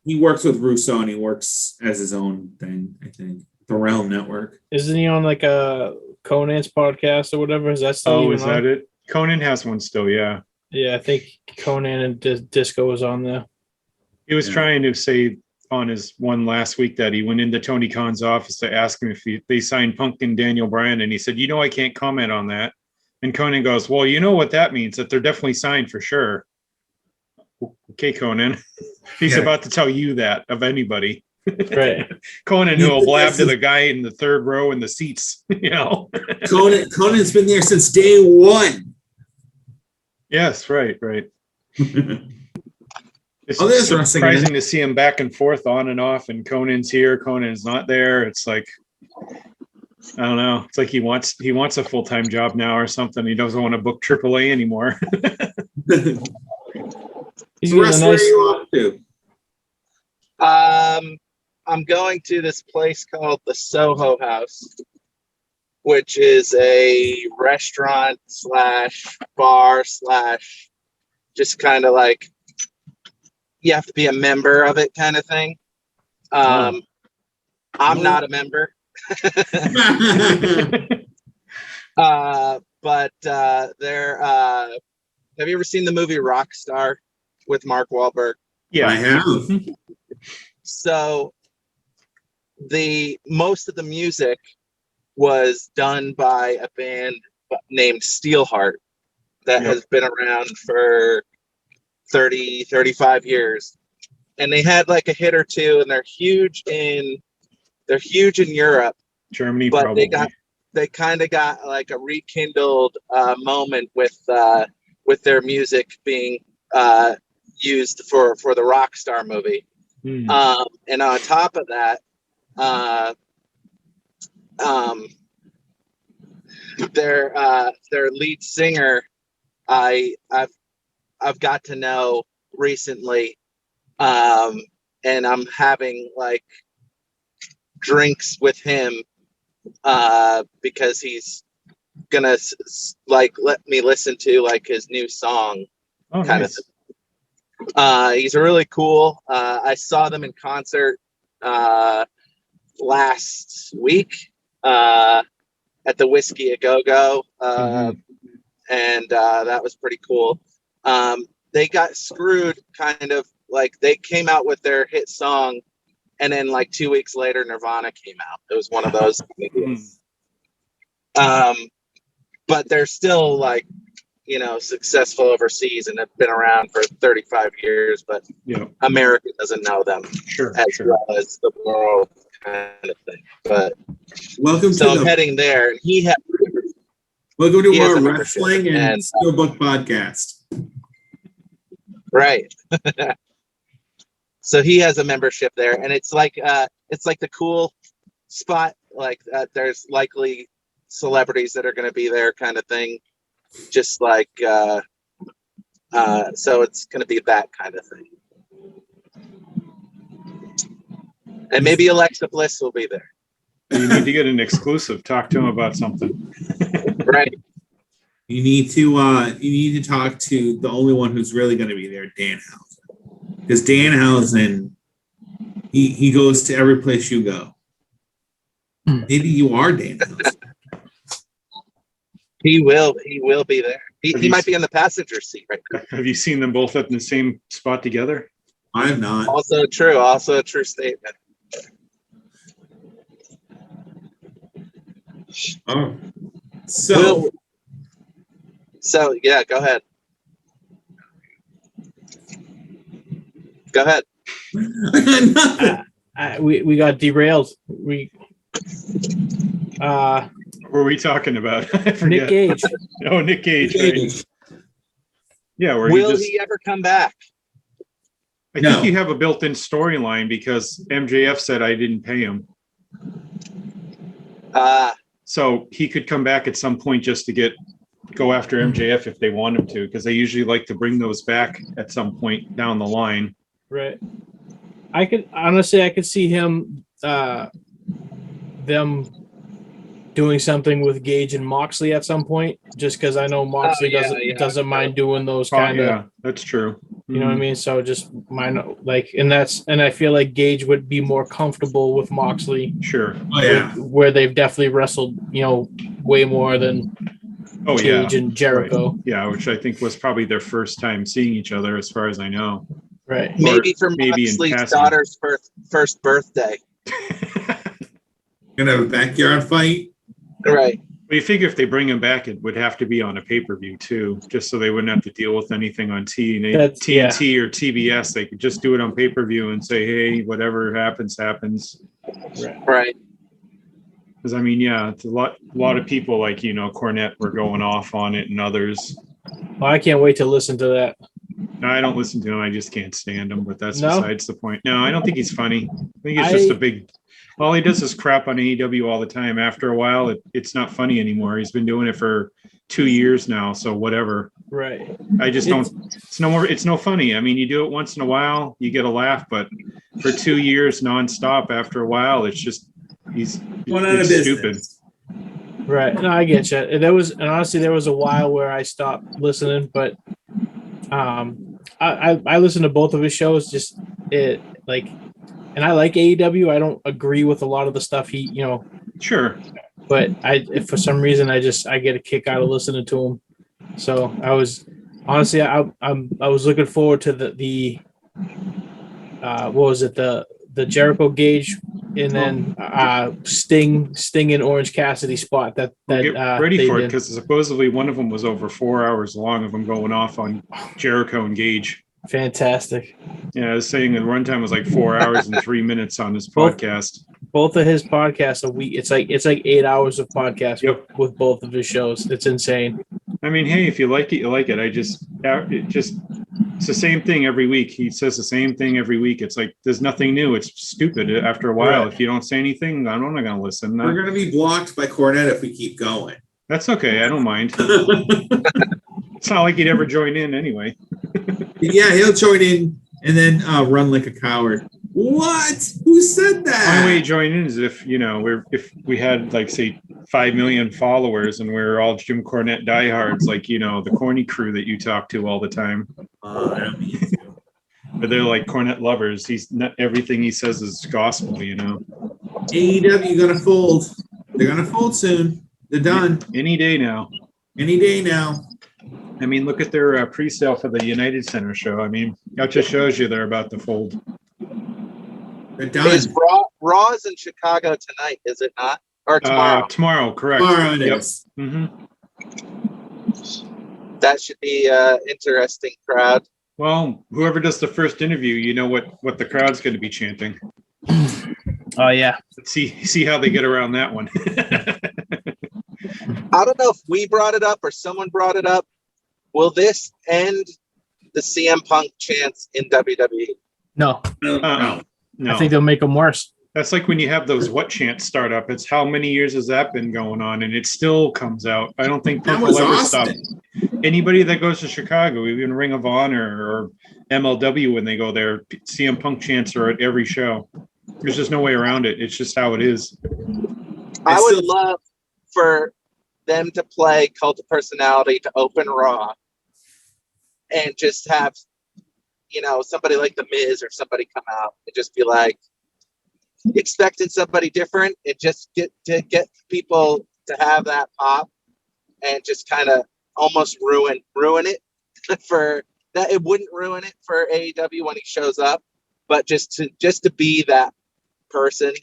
He works with Russo, and he works as his own thing. I think the Realm Network. Isn't he on like a Conan's podcast or whatever? Is that still? Oh, is that it? Conan has one still. Yeah. Yeah, I think Conan and Disco was on there. He was trying to say on his one last week that he went into Tony Khan's office to ask him if they signed Punk and Daniel Bryan, and he said, I can't comment on that. And Conan goes, well, you know what that means, that they're definitely signed for sure. Okay, Conan. He's about to tell you that of anybody. Right. Conan who will blab to the guy in the third row in the seats, Conan's been there since day one. Yes, right. It's there's surprising to see him back and forth on and off, and Conan's here, Conan's not there. It's like, I don't know. It's like he wants a full-time job now or something. He doesn't want to book AAA anymore. He's where are you off to? I'm going to this place called the Soho House, which is a restaurant / bar / just kind of like, you have to be a member of it kind of thing. I'm not a member. But they're have you ever seen the movie Rockstar with Mark Wahlberg? Yeah, I have. So most of the music was done by a band named Steelheart that has been around for 35 years, and they had like a hit or two, and they're huge in Europe, Germany, but probably. they kind of got like a rekindled moment with their music being used for the Rockstar movie. And on top of that, their lead singer, I've got to know recently, and I'm having like drinks with him because he's gonna like let me listen to like his new song kind of thing. He's really cool. I saw them in concert last week at the Whiskey A Go Go, and that was pretty cool. They got screwed, kind of like they came out with their hit song, and then like 2 weeks later, Nirvana came out. It was one of those. But they're still like, successful overseas and have been around for 35 years, but America doesn't know them well as the world kind of thing. But I'm heading there, and welcome to our wrestling and Steelbook podcast. Right. So he has a membership there, and it's like the cool spot. Like there's likely celebrities that are going to be there, kind of thing. Just like so, it's going to be that kind of thing. And maybe Alexa Bliss will be there. You need to get an exclusive. Talk to him about something. Right. You need to talk to the only one who's really going to be there, Danhausen. Because Danhausen, he goes to every place you go. Maybe you are Danhausen. He will be there. He might be in the passenger seat right now. Have you seen them both up in the same spot together? I have not. Also a true statement. Oh. So yeah, go ahead. Go ahead. We got derailed. What were we talking about? I forget. Nick Gage. Oh, Nick Gage. Right. Yeah. Will he ever come back? I think you have a built-in storyline because MJF said I didn't pay him. So he could come back at some point just to go after MJF if they want him to, because they usually like to bring those back at some point down the line. Right. I could see him them doing something with Gage and Moxley at some point, just because I know Moxley doesn't mind doing those kind of. Yeah, that's true. You know what I mean? So just mind and I feel like Gage would be more comfortable with Moxley. Sure. Oh yeah. Where they've definitely wrestled, way more than Gage and Jericho. Right. Yeah, which I think was probably their first time seeing each other, as far as I know. Right. Maybe for Moxley's daughter's first birthday. Gonna have a backyard fight. Right. Well, you figure if they bring him back, it would have to be on a pay-per-view too, just so they wouldn't have to deal with anything on TNT or TBS. They could just do it on pay-per-view and say, "Hey, whatever happens." Right. Because I mean, yeah, it's a lot of people like Cornette were going off on it, and others. Well, I can't wait to listen to that. No, I don't listen to him. I just can't stand him. But that's besides the point. No, I don't think he's funny. I think he's just a big. All he does is crap on AEW all the time. After a while, it's not funny anymore. He's been doing it for 2 years now, so whatever. Right. I just don't. It's no more. It's no funny. I mean, you do it once in a while, you get a laugh, but for 2 years nonstop, after a while, it's just he's stupid. Right. No, I get you. Honestly, there was a while where I stopped listening, but I listened to both of his shows. And I like AEW. I don't agree with a lot of the stuff he, Sure. But if for some reason I get a kick out of listening to him. So I was honestly, I was looking forward to the what was it, the Jericho Gage and then Sting and Orange Cassidy spot that get ready for it, because supposedly one of them was over 4 hours long of them going off on Jericho and Gage. Fantastic. Yeah, I was saying the runtime was like 4 hours and 3 minutes on his podcast. Both of his podcasts a week. It's like 8 hours of podcast with both of his shows. It's insane. I mean, hey, if you like it, you like it. It's the same thing every week. He says the same thing every week. It's like there's nothing new. It's stupid after a while. Right. If you don't say anything, I'm not going to listen. We're going to be blocked by Cornette if we keep going. That's okay. I don't mind. It's not like he'd ever join in anyway. Yeah, he'll join in and then run like a coward. What? Who said that? The only way you join in is if we had like say 5 million followers and we're all Jim Cornette diehards, like the corny crew that you talk to all the time. But they're like Cornette lovers. He's not, everything he says is gospel. AEW gonna fold. They're gonna fold soon. They're done. Any day now. Any day now. I mean, look at their pre-sale for the United Center show. I mean, that just shows you they're about to fold. They're done. Raw is in Chicago tonight, is it not? Or tomorrow? Tomorrow, correct. Tomorrow it is. Mm-hmm. That should be an interesting crowd. Well, whoever does the first interview, you know what the crowd's going to be chanting. Oh yeah. Let's see how they get around that one. I don't know if we brought it up or someone brought it up. Will this end the CM Punk chants in WWE? No. No. I think they'll make them worse. That's like when you have those what chants start up. It's how many years has that been going on, and it still comes out. I don't think Punk will ever stop. Anybody that goes to Chicago, even Ring of Honor or MLW, when they go there, CM Punk chants are at every show. There's just no way around it. It's just how it is. I would love for them to play Cult of Personality to open Raw and just have somebody like The Miz or somebody come out and just be like expecting somebody different and just get people to have that pop and just kind of almost ruin it for that. It wouldn't ruin it for AEW when he shows up, but just to be that person,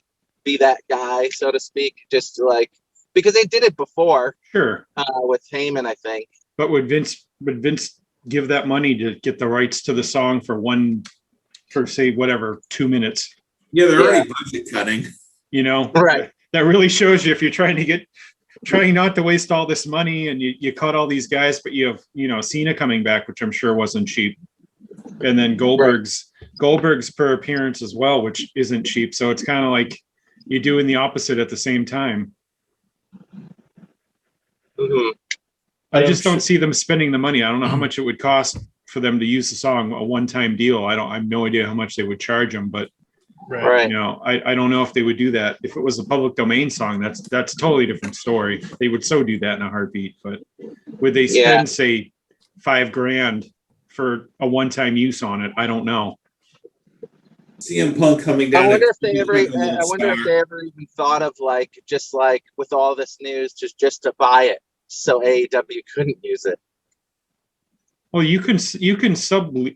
be that guy, so to speak, just to like, because they did it before. Sure. With Heyman, I think. But would Vince give that money to get the rights to the song for say whatever 2 minutes? Yeah, they're already budget cutting. Right. That really shows you if you're trying not to waste all this money and you cut all these guys, but you have Cena coming back, which I'm sure wasn't cheap, and then Goldberg's per appearance as well, which isn't cheap. So it's kind of like you're doing the opposite at the same time. Mm-hmm. I just don't see them spending the money. I don't know how much it would cost for them to use the song, a one-time deal. I have no idea how much they would charge them, but right. I don't know if they would do that. If it was a public domain song, that's a totally different story. They would so do that in a heartbeat. But would they spend say $5,000 for a one-time use on it? I don't know. CM Punk coming down. I wonder if they ever even thought of just with all this news, just to buy it so AEW couldn't use it. Well, you can subloan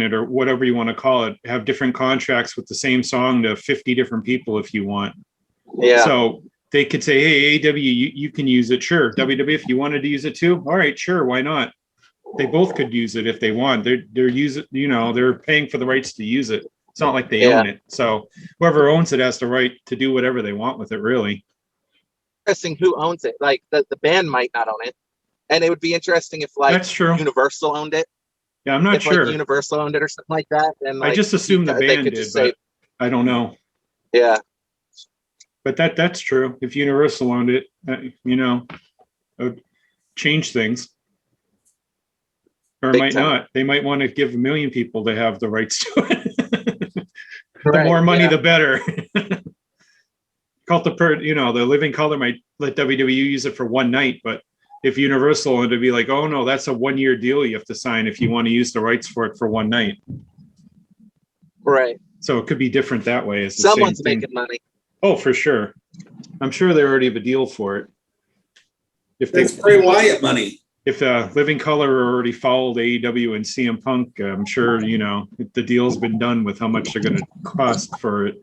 it or whatever you want to call it. Have different contracts with the same song to 50 different people if you want. Yeah. So they could say, "Hey, AEW, you can use it. Sure, WWE, if you wanted to use it too, all right, sure, why not?" They both could use it if they want. They're they're paying for the rights to use it. It's not like they own it. So whoever owns it has the right to do whatever they want with it. Really. Interesting who owns it. Like the band might not own it. And it would be interesting if that's true. Universal owned it. Yeah, I'm not sure. Like Universal owned it or something like that. And I just assumed the band did, but I don't know. Yeah. But that's true. If Universal owned it, it would change things. Or it might not. They might want to give 1 million people to have the rights to it. The more money, the better. The Living Color might let WWE use it for one night, but if Universal wanted to be like, oh no, that's a 1-year deal you have to sign if you want to use the rights for it for one night. Right. So it could be different that way. It's someone's making money. Oh, for sure. I'm sure they already have a deal for it. If that's Bray Wyatt money. If Living Color already followed AEW and CM Punk, I'm sure, the deal's been done with how much they're going to cost for it.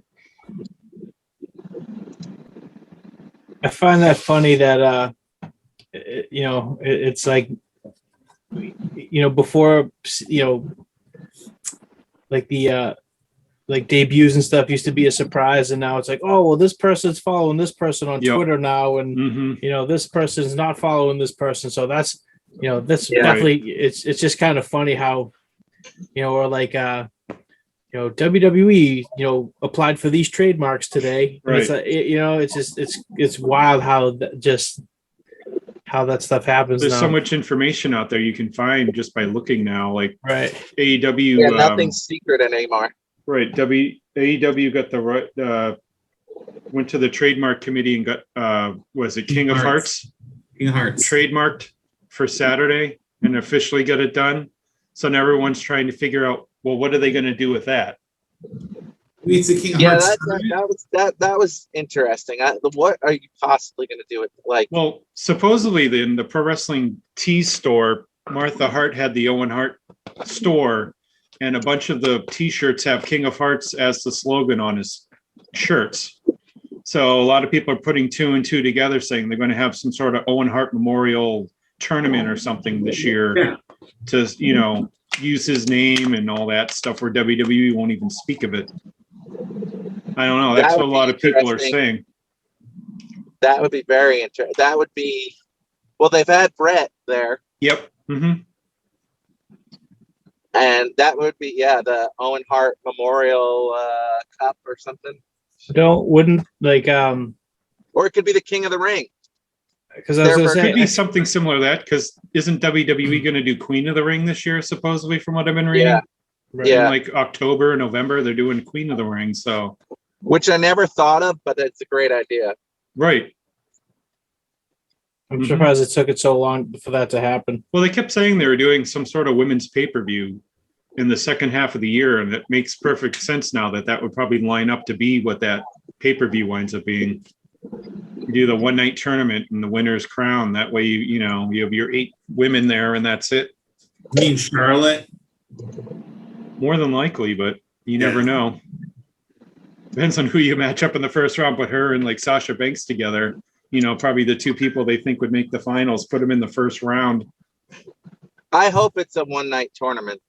I find that funny that, it's like, before, like the, like debuts and stuff used to be a surprise, and now it's like, oh well, this person's following this person on Twitter now, and this person's not following this person. So that's definitely it's just kind of funny how or like WWE applied for these trademarks today. Right. It's it's just it's wild how how that stuff happens. There's now. so much information out there you can find just by looking now. Like AEW, nothing's secret anymore. Right. AEW got the right, went to the trademark committee and got, was it King of Hearts? King of Hearts. Trademarked for Saturday and officially got it done. So now everyone's trying to figure out, well, what are they going to do with that? It's the King of Hearts. That was interesting. What are you possibly going to do with it? Well, supposedly in the Pro Wrestling Tees store, Martha Hart had the Owen Hart store, and a bunch of the T-shirts have King of Hearts as the slogan on his shirts. So a lot of people are putting 2 and 2 together, saying they're going to have some sort of Owen Hart Memorial tournament or something this year to, use his name and all that stuff, where WWE won't even speak of it. I don't know. That's what a lot of people are saying. That would be very interesting. That would be, well, they've had Brett there. Yep. Mm-hmm. And that would be, the Owen Hart Memorial Cup or something. Wouldn't or it could be the King of the Ring. Because it could be something similar to that. Because isn't WWE going to do Queen of the Ring this year? Supposedly, from what I've been reading. In like October, November, they're doing Queen of the Ring. So, which I never thought of, but it's a great idea. Right. I'm surprised it took it so long for that to happen. Well, they kept saying they were doing some sort of women's pay-per-view in the second half of the year, and it makes perfect sense now that would probably line up to be what that pay-per-view winds up being. You do the one night tournament and the winner's crown. That way, you have your 8 women there, and that's it. You mean Charlotte? More than likely, but you never know. Depends on who you match up in the first round. Put her and like Sasha Banks together. Probably the 2 people they think would make the finals. Put them in the first round. I hope it's a one night tournament.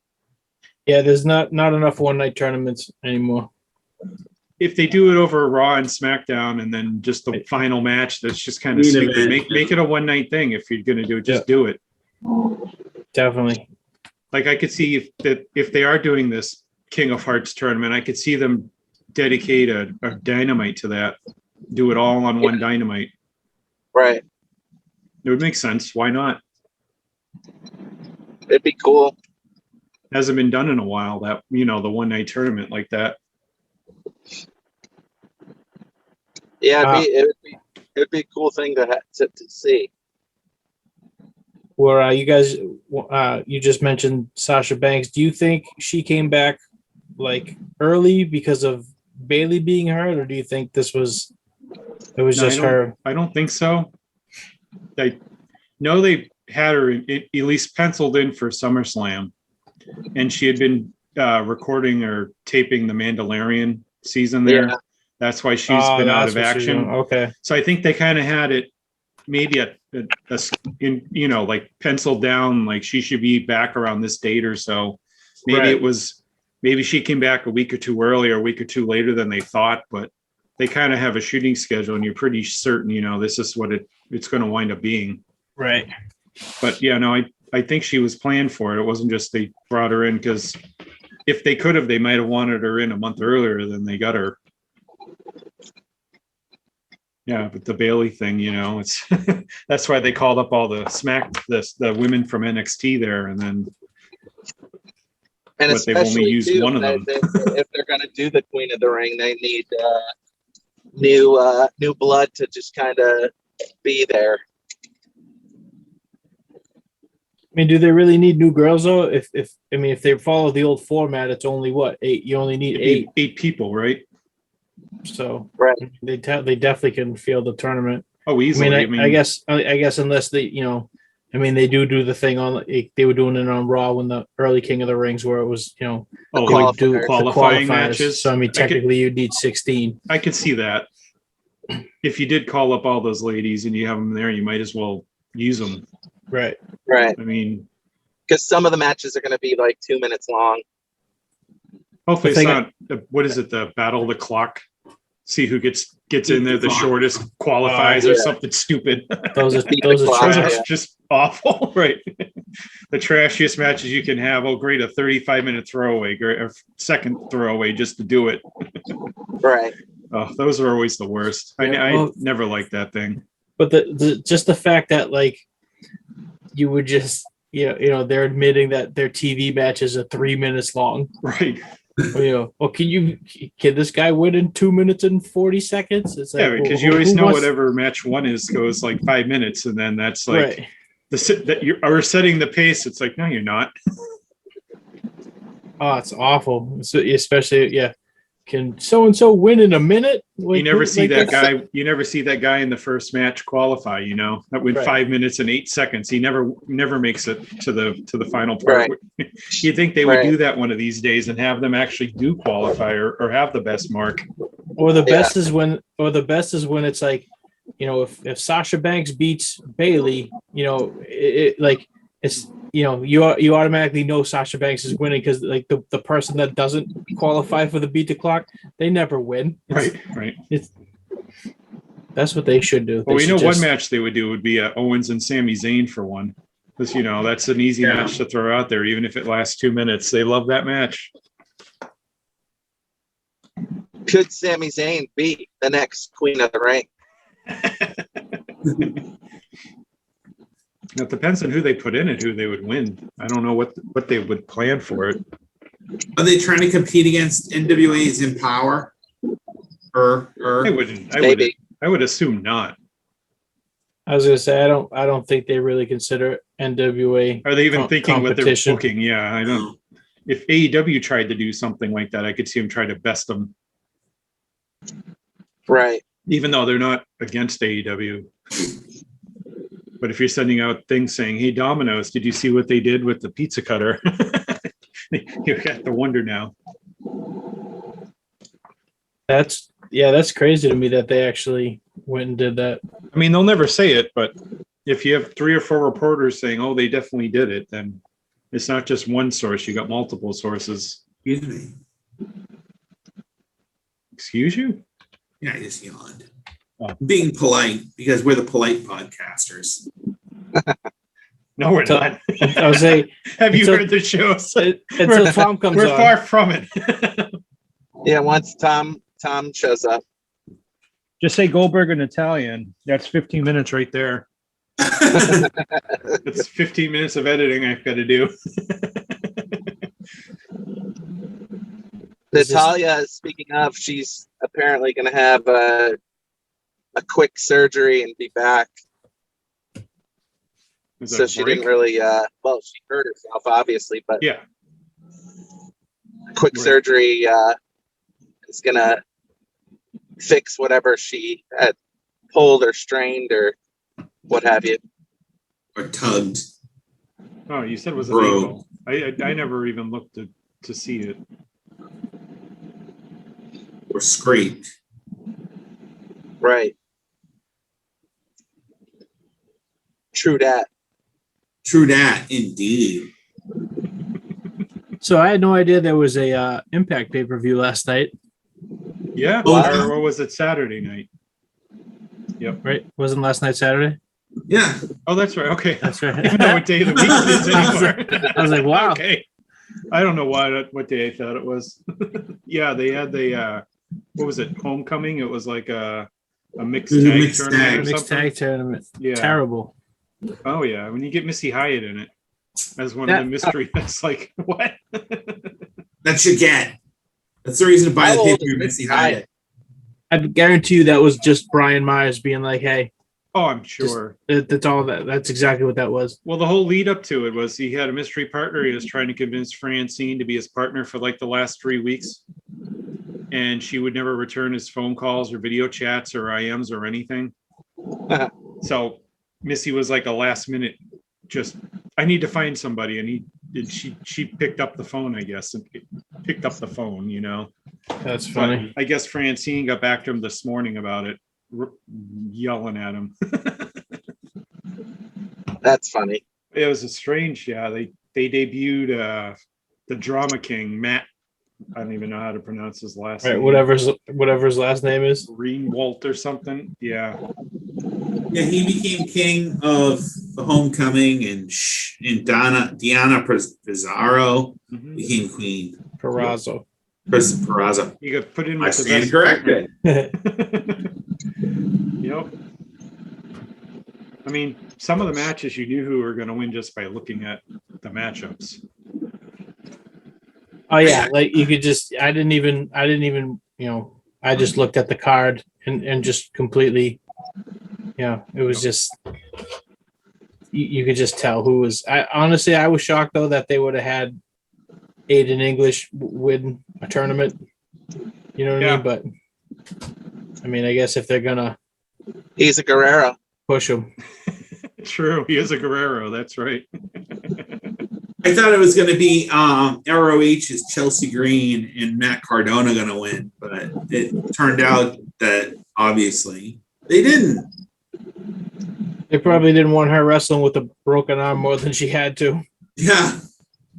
Yeah, there's not enough one night tournaments anymore. If they do it over Raw and SmackDown and then just the final match, that's just kind of stupid. Make it a one night thing. If you're going to do it, just do it. Definitely. Like I could see if they are doing this King of Hearts tournament, I could see them dedicate a Dynamite to that. Do it all on one Dynamite. Right. It would make sense. Why not? It'd be cool. Hasn't been done in a while, that the one night tournament like that. Yeah, it'd be a cool thing to see. Where you guys, you just mentioned Sasha Banks. Do you think she came back like early because of Bailey being hurt, or do you think it was just her? I don't think so. I know they had her at least penciled in for SummerSlam, and she had been recording or taping the Mandalorian season there. Yeah. That's why she's been out of action. Okay. So I think they kind of had it maybe like penciled down, like she should be back around this date or so. Maybe maybe she came back a week or 2 earlier, a week or 2 later than they thought, but they kind of have a shooting schedule and you're pretty certain, this is what it's going to wind up being. Right. But yeah, no, I think she was planned for it. It wasn't just they brought her in because if they could have, they might have wanted her in a month earlier than they got her. Yeah, but the Bailey thing, it's that's why they called up all the women from NXT there, and but they've only used one of them. If they're going to do the Queen of the Ring, they need new blood to just kind of be there. I mean, do they really need new girls though? If they follow the old format, it's only 8. You only need 8 people, right? So right, they definitely can field the tournament. Oh, easily. I guess unless they, they do the thing on. They were doing it on Raw when the early King of the Rings, where it was, qualifying matches. So technically, you'd need 16. I could see that. If you did call up all those ladies and you have them there, you might as well use them. Right. I mean, because some of the matches are going to be like 2 minutes long. Hopefully, it's not. What is it? The Battle of the Clock. See who gets in there. The shortest qualifies or something stupid. Those are just awful, right? The trashiest matches you can have. Oh, great! A 35-minute throwaway, great, a second throwaway just to do it. Right. Oh, those are always the worst. I never liked that thing. But the fact that you would just they're admitting that their TV matches are 3 minutes long, right? Can this guy win in 2 minutes and 40 seconds? It's because you always know whatever match 1 is goes like 5 minutes, and then that's like we're setting the pace. It's like, no, you're not. Oh, it's awful. So especially, can so and so win in a minute? You never see that guy. You never see that guy in the first match qualify. That went 5 minutes and 8 seconds. He never makes it to the final part. Right. You think they would do that one of these days and have them actually do qualify or have the best mark? Or the best is when it's like, if Sasha Banks beats Bailey, it's. You automatically know Sasha Banks is winning because the person that doesn't qualify for the beat the clock, they never win. Right. That's what they should do. Well, one match they would do would be Owens and Sami Zayn for one. Because, that's an easy match to throw out there, even if it lasts 2 minutes. They love that match. Could Sami Zayn be the next Queen of the Ring? It depends on who they put in it, who they would win. I don't know what they would plan for it. Are they trying to compete against NWA's Empower? I would assume not. I was gonna say I don't think they really consider NWA. Are they even thinking what they're booking? Yeah, I don't. if AEW tried to do something like that, I could see them try to best them. Right. Even though they're not against AEW. But if you're sending out things saying, hey, Domino's, did you see what they did with the pizza cutter? You have to wonder now. That's crazy to me that they actually went and did that. I mean, they'll never say it, but if you have 3 or 4 reporters saying, oh, they definitely did it, then it's not just one source. You got multiple sources. Excuse me. Excuse you? Yeah, I just yawned. Oh. Being polite because we're the polite podcasters. No, we're not. I was saying, Have you heard the shows? until Tom comes We're on. far from it. Yeah, once Tom shows up. Just say Goldberg in Italian. That's 15 minutes right there. That's 15 minutes of editing I've got to do. Natalia, speaking of, she's apparently going to have a quick surgery and be back. So she didn't really, she hurt herself, obviously, but yeah, quick surgery is going to fix whatever she had pulled or strained or what have you. Or tugged. Oh, you said it was an ankle. I never even looked to see it. Or scraped. Right. True that. True that, indeed. So I had no idea there was a Impact pay-per-view last night. Yeah, Oh, or was it Saturday night? Yep. Right? Wasn't last night Saturday? Yeah. Oh, that's right. Okay. That's right. I don't know what day of the week it is anymore. I was like, wow. Okay. I don't know what day I thought it was. Yeah, they had the what was it? Homecoming. It was like a mixed tag tournament. Mixed tag tournament. Yeah. Terrible. Oh yeah, when you get Missy Hyatt in it as one of the mystery, that's like what? That's your get. That's the reason to buy the How old pay-per-view, is Missy Missy Hyatt. I guarantee you that was just Brian Myers being like, hey, Oh, I'm sure. that's all that. That's exactly what that was. Well, the whole lead up to it was he had a mystery partner. He was trying to convince Francine to be his partner for like the last 3 weeks. And she would never return his phone calls or video chats or IMs or anything. So Missy was like a last minute, just, I need to find somebody. And she picked up the phone, I guess, and picked up the phone, you know. That's funny. But I guess Francine got back to him this morning about it, yelling at him. That's funny. It was a strange, yeah. They debuted the Drama King, Matt. I don't even know how to pronounce his last name. Whatever his last name is. Greenwalt or something. Yeah. Yeah, he became king of the Homecoming, and Diana Pizarro became queen. Perazzo. Pizarro. You got put in I with the stand best corrected. Yep. I mean, some of the matches you knew who were going to win just by looking at the matchups. Oh yeah, like you could just. I didn't even. I just looked at the card and just completely. It was just. You could just tell who was. Honestly, I was shocked though that they would have had Aiden English win a tournament. You know what I mean? But I mean, I guess if they're gonna. He's a Guerrero. Push him. True, he is a Guerrero. That's right. I thought it was going to be ROH's Chelsea Green and Matt Cardona going to win, but it turned out that obviously they didn't. They probably didn't want her wrestling with a broken arm more than she had to. Yeah.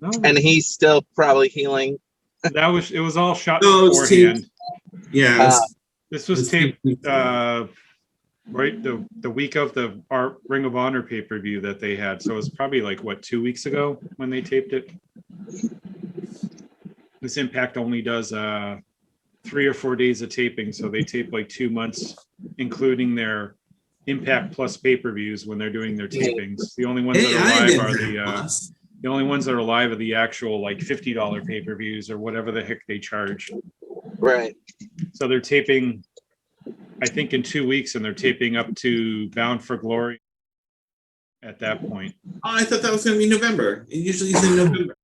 No, And he's still probably healing. it was all shot No, beforehand. Yeah. This was taped right the week of the Ring of Honor pay-per-view that they had. So it was probably like 2 weeks ago when they taped it. This Impact only does 3 or 4 days of taping, so they tape like 2 months, including their Impact Plus pay-per-views when they're doing their tapings. The only ones that are live are the only ones that are live are the actual like $50 pay-per-views or whatever the heck they charge. Right. So they're taping, I think, in 2 weeks, and they're taping up to Bound for Glory at that point. Oh, I thought that was going to be November. It usually is in November.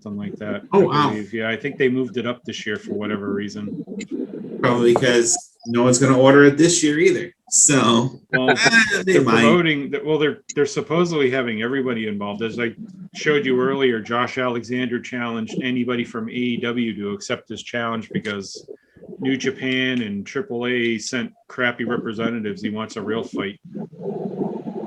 something like that. Oh, I wow. believe. Yeah, I think they moved it up this year for whatever reason. Probably because no one's going to order it this year either. So Well, they they're might. promoting that. Well, they're supposedly having everybody involved. As I showed you earlier, Josh Alexander challenged anybody from AEW to accept this challenge because New Japan and AAA sent crappy representatives. He wants a real fight,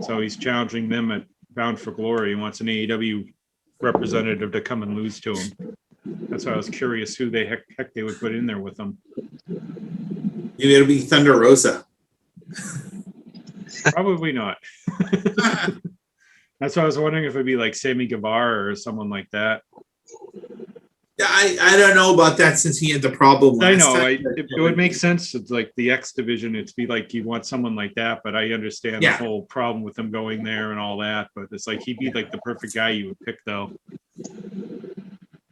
so he's challenging them at Bound for Glory. He wants an AEW representative to come and lose to him. That's why I was curious who the heck they would put in there with him. Maybe it'll be Thunder Rosa. Probably not. That's why I was wondering if it'd be like Sammy Guevara or someone like that. Yeah, I don't know about that since he had the problem last I know. time. It would make sense. It's like the X division. It'd be like you want someone like that, but I understand Yeah. the whole problem with him going there and all that. But it's like he'd be like the perfect guy you would pick, though.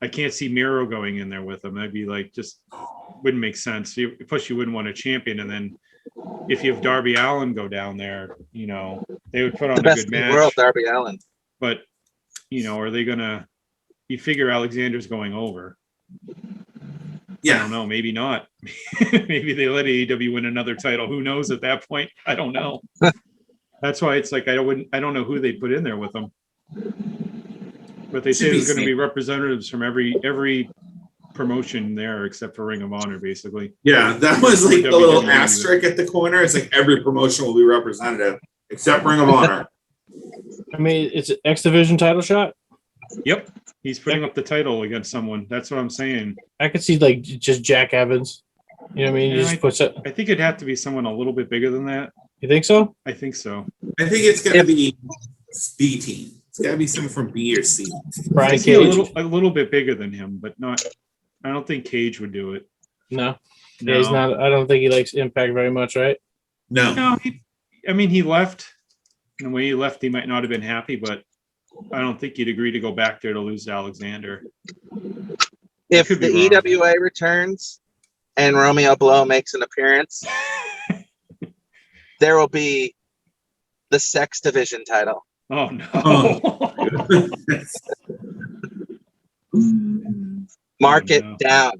I can't see Miro going in there with him. That'd be like just wouldn't make sense. Plus, you wouldn't want a champion, and then if you have Darby Allin go down there, you know they would put on The a best good in the match. world, Darby Allin. But are they gonna? You figure Alexander's going over. I Yeah, don't know. Maybe not. Maybe they let AEW win another title. Who knows at that point? I don't know. That's why it's like I don't know who they put in there with them. But they say Should be there's going to safe. be representatives from every promotion there except for Ring of Honor, basically. yeah, that was like the little WWE. asterisk at the corner. It's like every promotion will be representative except Ring of Honor. I mean, it's an X Division title shot. Yep. He's putting up the title against someone. That's what I'm saying. I could see like just Jack Evans. You know what I mean? He Yeah, just puts it. I think it'd have to be someone a little bit bigger than that. You think so? I think so. I think it's going to be B team. It's got to be someone from B or C. Brian I see a Cage. little bit bigger than him, but not. I don't think Cage would do it. No. No. Yeah, he's not. I don't think he likes Impact very much, right? No. No, he left. And the way he left, he might not have been happy, but I don't think he'd agree to go back there to lose to Alexander. If could be the wrong. EWA returns and Romeo Blow makes an appearance, there will be the Sex Division title. Oh no! Mark Oh, it no. down.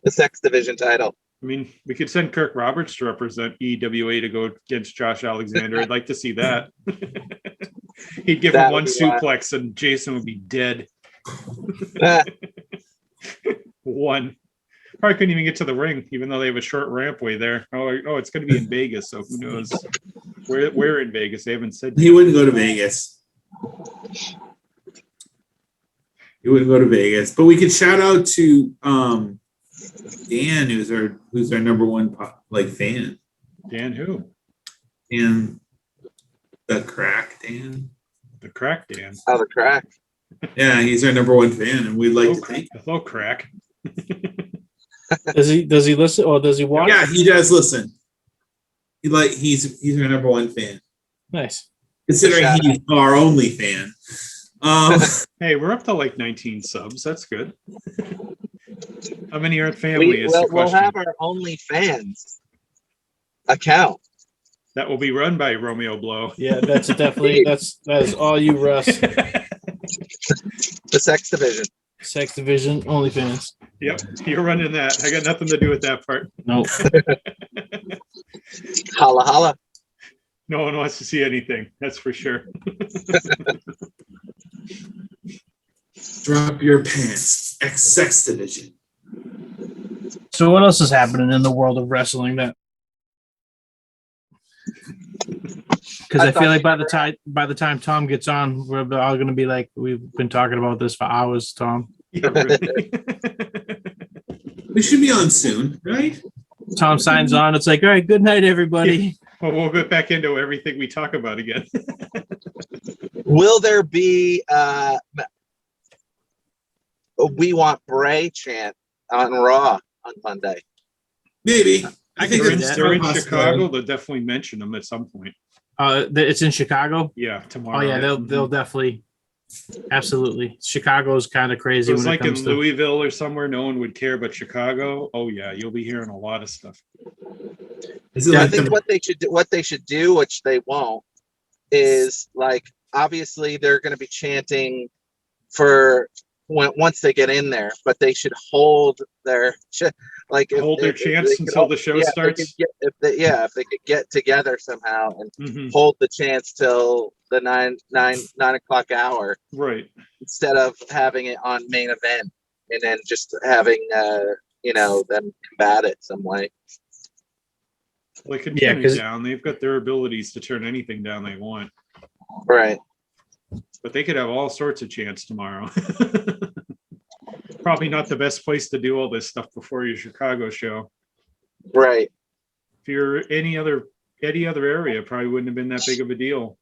The Sex Division title. I mean, we could send Kirk Roberts to represent EWA to go against Josh Alexander. I'd like to see that. He'd give That him would one be suplex and Jason would be dead. One. Probably couldn't even get to the ring, even though they have a short rampway there. Oh, it's going to be in Vegas, so who knows? Where in Vegas? They haven't said. He wouldn't go to Vegas. He wouldn't go to Vegas. But we could shout out to Dan, who's our number one fan. Dan who? And the Crack Dan. The Crack Dan. Oh, the crack. Yeah, he's our number one fan, and we'd like to thank him. Hello, Crack. Does he listen or does he watch? Yeah, he does listen. He's our number one fan. Nice. Considering he's our only fan. Hey, we're up to like 19 subs. That's good. How many are at family? Is the We'll question. have our OnlyFans account. That will be run by Romeo Blow. Yeah, that's definitely that is all you, Russ. The Sex Division. Sex Division, OnlyFans. Yep, you're running that. I got nothing to do with that part. Nope. Holla holla. No one wants to see anything. That's for sure. Drop your pants. Sex Division. So what else is happening in the world of wrestling that? Because I feel like by the time Tom gets on, we're all going to be like, we've been talking about this for hours, Tom. Yeah, really. We should be on soon, right? Tom signs on. It's like, all right, good night, everybody. Well, we'll get back into everything we talk about again. Will there be we want Bray chant on Raw on Monday? Maybe. I think They're in, that's they're in possible. Chicago. They'll definitely mention them at some point. It's in Chicago. Yeah, tomorrow. Oh yeah, they'll definitely, absolutely. Chicago's kind of crazy. It was when like it in comes to Louisville or somewhere. No one would care, but Chicago. Oh yeah, you'll be hearing a lot of stuff. Is it I like think what they should do, which they won't, is like obviously they're going to be chanting for once they get in there, but they should hold their hold their chants until the show starts. If they could get together somehow and hold the chants till the 9 o'clock hour, right? Instead of having it on main event and then just having them combat it some way. Well, they can turn it down. They've got their abilities to turn anything down they want. Right. But they could have all sorts of chants tomorrow. Probably not the best place to do all this stuff before your Chicago show. Right. If you're any other area, probably wouldn't have been that big of a deal.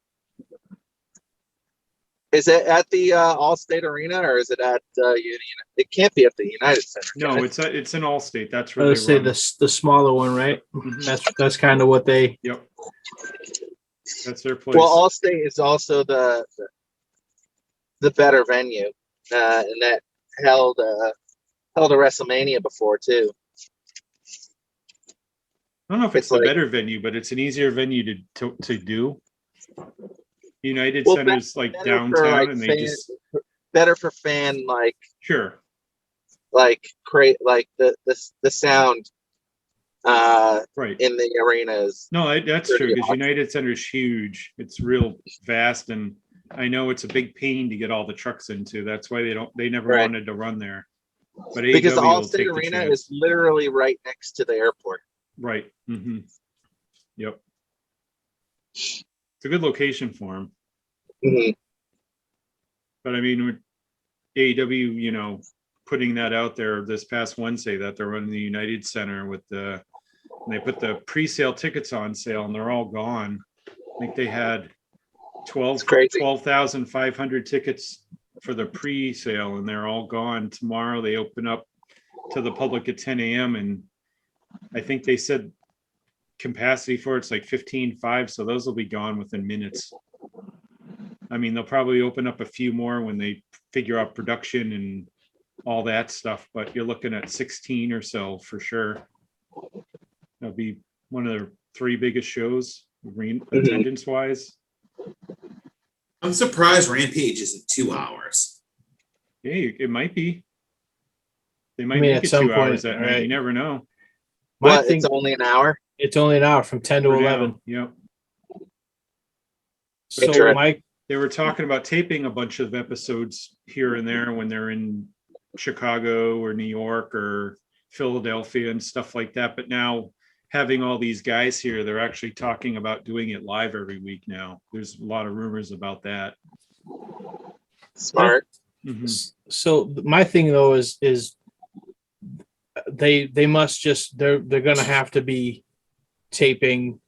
Is it at the Allstate Arena or is it at it can't be at the United Center? No, it's in Allstate. That's where I would say the smaller one, right? That's kind of what they. Yep. That's their place. Well, Allstate is also the better venue, and that held a WrestleMania before too. I don't know if it's the better venue, but it's an easier venue to do. United Center's like downtown, and they just better for fan sure, create the sound right in the arenas. No, that's true because United Center is huge. It's real vast, and I know it's a big pain to get all the trucks into. That's why they never wanted to run there. But because the AEW Allstate Arena is literally right next to the airport. Right. Mm-hmm. Yep. It's a good location for them. Mm-hmm. But I mean, with AEW, putting that out there this past Wednesday that they're running the United Center with they put the pre-sale tickets on sale and they're all gone. I think they had 12,500 tickets for the pre-sale and they're all gone. Tomorrow they open up to the public at 10 a.m. and I think they said capacity for it's like 15,500, so those will be gone within minutes. I mean, they'll probably open up a few more when they figure out production and all that stuff, but you're looking at 16 or so for sure. That'll be one of the 3 biggest shows attendance wise. I'm surprised Rampage isn't 2 hours. Yeah, it might be. They might make it 2 hours that night. You never know. It's only an hour? It's only an hour from 10 to 11. Yep. So, Mike, they were talking about taping a bunch of episodes here and there when they're in Chicago or New York or Philadelphia and stuff like that. But now having all these guys here, they're actually talking about doing it live every week now. There's a lot of rumors about that. Smart. Mm-hmm. So my thing though is they must just they're gonna have to be taping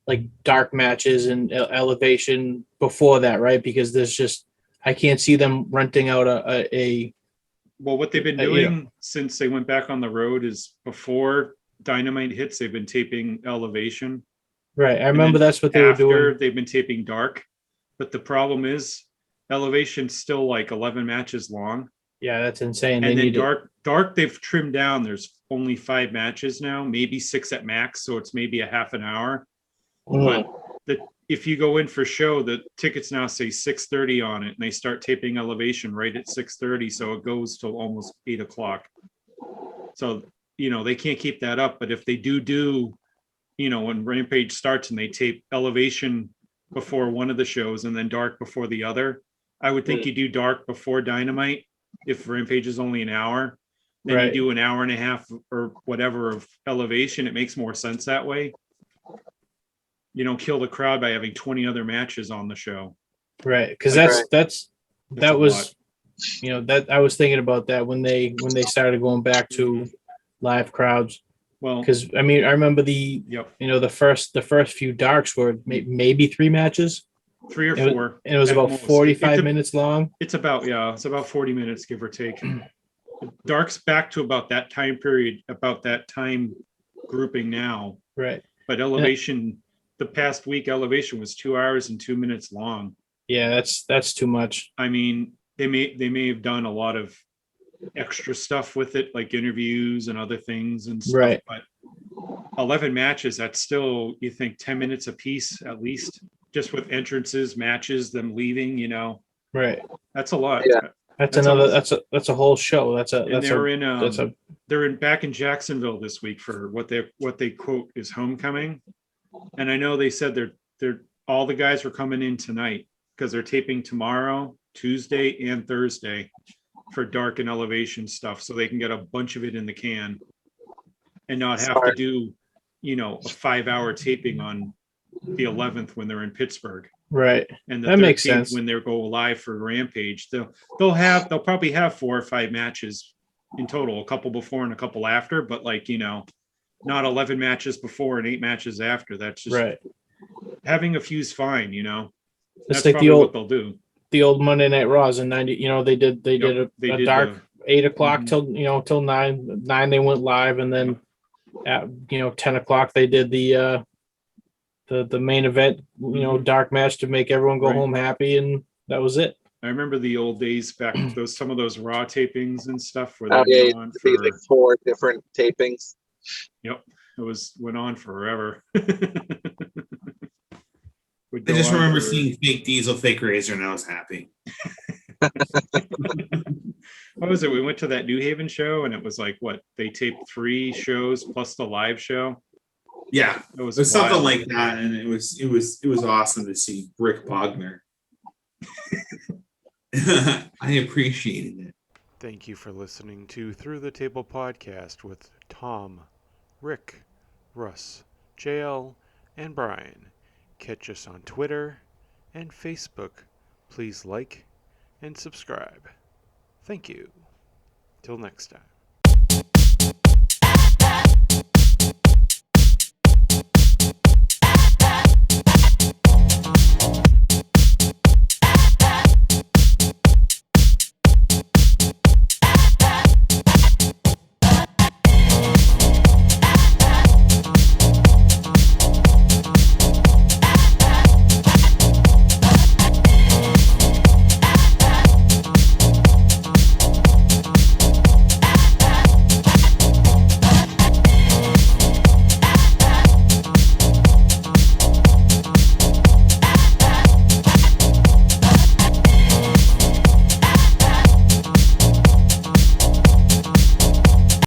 like dark matches and elevation before that, right? Because there's just I can't see them renting out a well, what they've been doing since they went back on the road is before Dynamite hits, they've been taping Elevation. Right. I remember that's what they were doing. They've been taping Dark. But the problem is Elevation's still like 11 matches long. Yeah, that's insane. And then Dark, they've trimmed down. There's only 5 matches now, maybe 6 at max. So it's maybe a half an hour. Mm-hmm. But if you go in for show, the tickets now say 6:30 on it, and they start taping Elevation right at 6:30, so it goes till almost 8 o'clock. So they can't keep that up. But if they do when Rampage starts and they tape Elevation before one of the shows and then Dark before the other, I would think you do Dark before Dynamite. If Rampage is only an hour, then you do an hour and a half or whatever of Elevation. It makes more sense that way. You don't kill the crowd by having 20 other matches on the show. Right. Because that was that I was thinking about that when they started going back to live crowds. Well, because I mean, I remember the first few Darks were maybe 3 matches. 3 or 4. And it was about 45 minutes long. It's about 40 minutes, give or take. Dark's back to about that time period, about that time grouping now. Right. But Elevation, the past week, Elevation was 2 hours and 2 minutes long. Yeah, that's too much. I mean, they may have done a lot of extra stuff with it, like interviews and other things and stuff. Right. But 11 matches, that's still, you think, 10 minutes a piece at least. just with entrances, matches, them leaving, Right. that's a lot. Yeah. That's That's another. almost- That's a whole show. That's a. And That's they're a. in That's a. they're in back in Jacksonville this week for what they quote is homecoming. And I know they said they're all the guys are coming in tonight because they're taping tomorrow, Tuesday, and Thursday for Dark and Elevation stuff, so they can get a bunch of it in the can and not have to do, a 5-hour taping on the 11th when they're in Pittsburgh. Right. And the That makes 13th sense. when they go live for Rampage. They'll probably have 4 or 5 matches in total, a couple before and a couple after, but not 11 matches before and 8 matches after. That's just Right. having a few's fine, It's That's like probably the what old they'll do. Monday Night Raws in '90. They did They a did dark 8 o'clock Mhm. till 9. 9 they went live, and then at 10 o'clock they did the main event. Mhm. Dark match to make everyone go Right. home happy, and that was it. I remember the old days back, some of those Raw tapings and stuff where Oh, they yeah, went on it'd be for, like 4 different tapings. it went on forever. Would I go just on remember for- seeing fake Diesel, fake Razor, and I was happy. What was it? We went to that New Haven show and it was like, what, they taped 3 shows plus the live show. Yeah, It was it was something wild. like that, and it was awesome to see Rick Bogner. I appreciated it. Thank you for listening to Through the Table podcast with Tom, Rick, Russ, JL, and Brian. Catch us on Twitter and Facebook. Please like and subscribe. Thank you. Till next time.